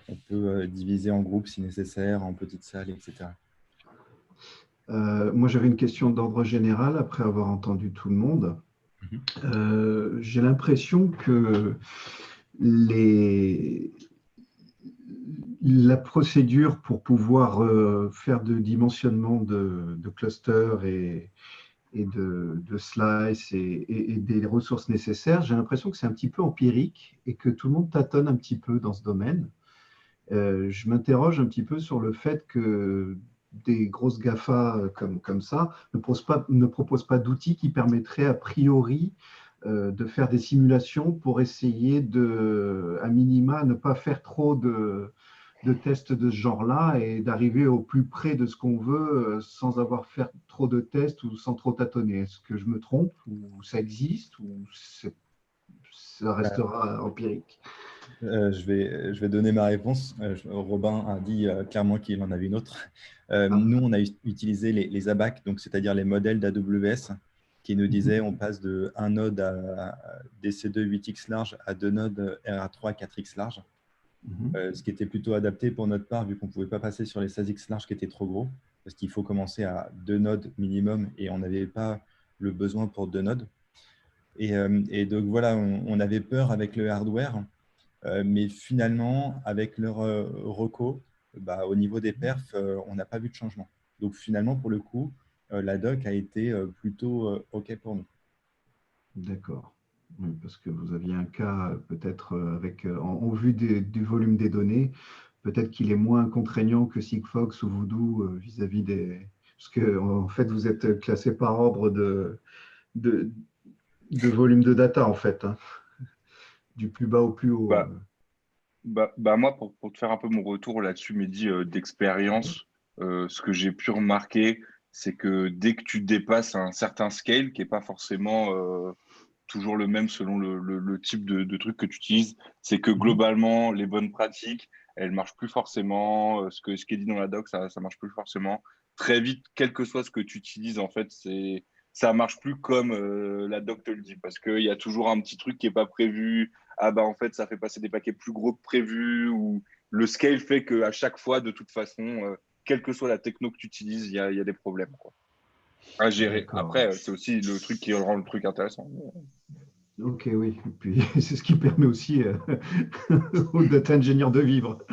On peut diviser en groupes si nécessaire, en petites salles, etc. Moi, j'avais une question d'ordre général après avoir entendu tout le monde. J'ai l'impression que la procédure pour pouvoir faire de dimensionnement de clusters et de slice et des ressources nécessaires, j'ai l'impression que c'est un petit peu empirique et que tout le monde tâtonne un petit peu dans ce domaine. Je m'interroge un petit peu sur le fait que des grosses GAFA comme ça ne proposent pas d'outils qui permettraient a priori de faire des simulations pour essayer à minima, ne pas faire trop de tests de ce genre-là et d'arriver au plus près de ce qu'on veut sans avoir fait trop de tests ou sans trop tâtonner. Est-ce que je me trompe ou ça existe ou ça restera empirique? Je vais donner ma réponse. Robin a dit clairement qu'il en avait une autre. Ah. Nous, on a utilisé les ABAC, donc c'est-à-dire les modèles d'AWS, qui nous disaient on passe de 1 node à DC2 8x large à 2 nodes RA3 4x large, ce qui était plutôt adapté pour notre part, vu qu'on ne pouvait pas passer sur les 16x large qui étaient trop gros, parce qu'il faut commencer à 2 nodes minimum et on n'avait pas le besoin pour 2 nodes. Et donc voilà, on avait peur avec le hardware. Mais finalement, avec leur reco, bah, au niveau des perfs, on n'a pas vu de changement. Donc finalement, pour le coup, la doc a été plutôt OK pour nous. D'accord. Oui, parce que vous aviez un cas peut-être avec, en vue du volume des données, peut-être qu'il est moins contraignant que Sigfox ou Voodoo vis-à-vis des… Parce que en fait, vous êtes classé par ordre de volume de data, en fait, hein, du plus bas au plus haut. Moi, pour te faire un peu mon retour là-dessus, Mehdi, d'expérience, ce que j'ai pu remarquer, c'est que dès que tu dépasses un certain scale, qui n'est pas forcément toujours le même selon le type de truc que tu utilises, c'est que globalement, les bonnes pratiques, elles ne marchent plus forcément. Ce qui est dit dans la doc, ça ne marche plus forcément. Très vite, quel que soit ce que tu utilises, en fait, ça ne marche plus comme la doc te le dit, parce qu'il y a toujours un petit truc qui n'est pas prévu. Ah bah en fait, ça fait passer des paquets plus gros que prévu, ou le scale fait qu'à chaque fois, de toute façon, quelle que soit la techno que tu utilises, il y a des problèmes, quoi, à gérer. Après, c'est aussi le truc qui rend le truc intéressant. Ok, oui. Et puis, c'est ce qui permet aussi aux data ingénieurs de vivre.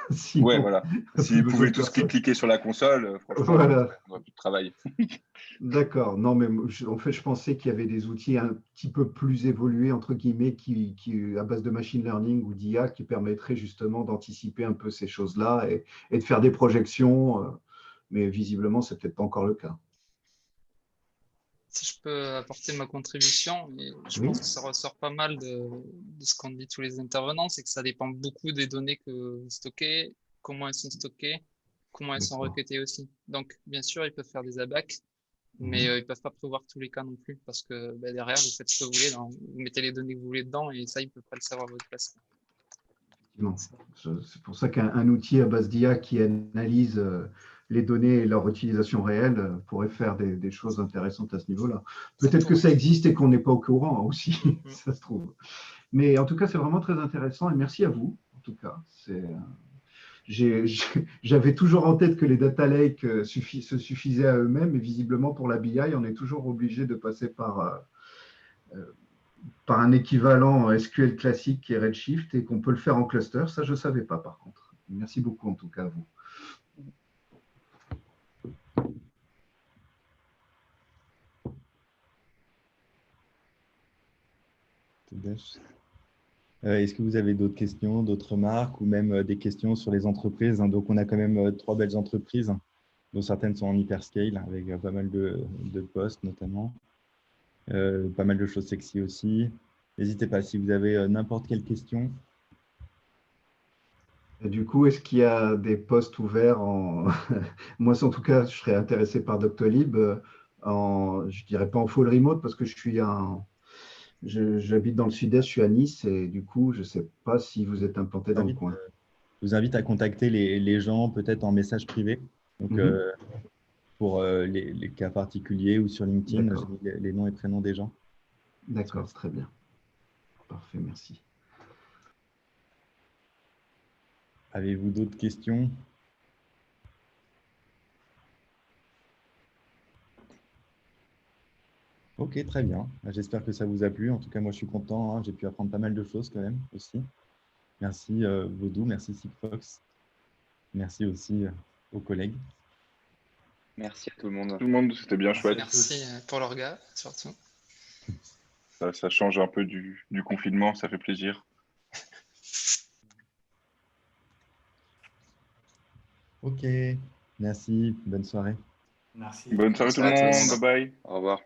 Sinon, Ouais, voilà. plus S'ils besoin pouvaient de tous personne. cliquer sur la console, franchement, Voilà. on n'aurait plus de travail. D'accord. Non, mais en fait, je pensais qu'il y avait des outils un petit peu plus évolués, entre guillemets, à base de machine learning ou d'IA, qui permettraient justement d'anticiper un peu ces choses-là et de faire des projections. Mais visiblement, c'est peut-être pas encore le cas. Si je peux apporter ma contribution, et je Oui. pense que ça ressort pas mal de ce qu'ont dit tous les intervenants, c'est que ça dépend beaucoup des données que vous stockez, comment elles sont stockées, comment elles sont D'accord. requêtées aussi. Donc, bien sûr, ils peuvent faire des ABAC, mais ils peuvent pas prévoir tous les cas non plus, parce que derrière, vous faites ce que vous voulez, vous mettez les données que vous voulez dedans, et ça, ils peuvent pas le savoir à votre place. Effectivement. C'est pour ça qu'un outil à base d'IA qui analyse les données et leur utilisation réelle pourraient faire des choses intéressantes à ce niveau-là. Ça Peut-être que pourrait. ça existe et qu'on n'est pas au courant aussi, Mm. ça se trouve. Mais en tout cas, c'est vraiment très intéressant et merci à vous, en tout cas. J'avais toujours en tête que les data lakes se suffisaient à eux-mêmes et visiblement pour la BI, on est toujours obligé de passer par un équivalent SQL classique qui est Redshift et qu'on peut le faire en cluster. Ça, je ne savais pas par contre. Merci beaucoup en tout cas à vous. Est-ce que vous avez d'autres questions, d'autres remarques ou même des questions sur les entreprises? Donc, on a quand même 3 belles entreprises, dont certaines sont en hyperscale avec pas mal de postes notamment. Pas mal de choses sexy aussi. N'hésitez pas si vous avez n'importe quelle question. Et du coup, est-ce qu'il y a des postes ouverts Moi, en tout cas, je serais intéressé par Doctolib je dirais pas en full remote parce que j'habite dans le sud-est, je suis à Nice et du coup, je ne sais pas si vous êtes implanté dans le coin. Je vous invite à contacter les gens peut-être en message privé. Donc, pour les cas particuliers ou sur LinkedIn, j'ai mis les noms et prénoms des gens. D'accord, très bien. Parfait, merci. Avez-vous d'autres questions? Ok, très bien. J'espère que ça vous a plu. En tout cas, moi, je suis content. J'ai pu apprendre pas mal de choses quand même aussi. Merci Vaudou, merci Sigfox. Merci aussi aux collègues. Merci à tout le monde. Tout le monde, c'était bien chouette. Merci pour le regard, surtout. Ça change un peu du confinement, ça fait plaisir. Ok, merci. Bonne soirée. Merci. Bonne soirée tout le monde. Bye bye. Au revoir.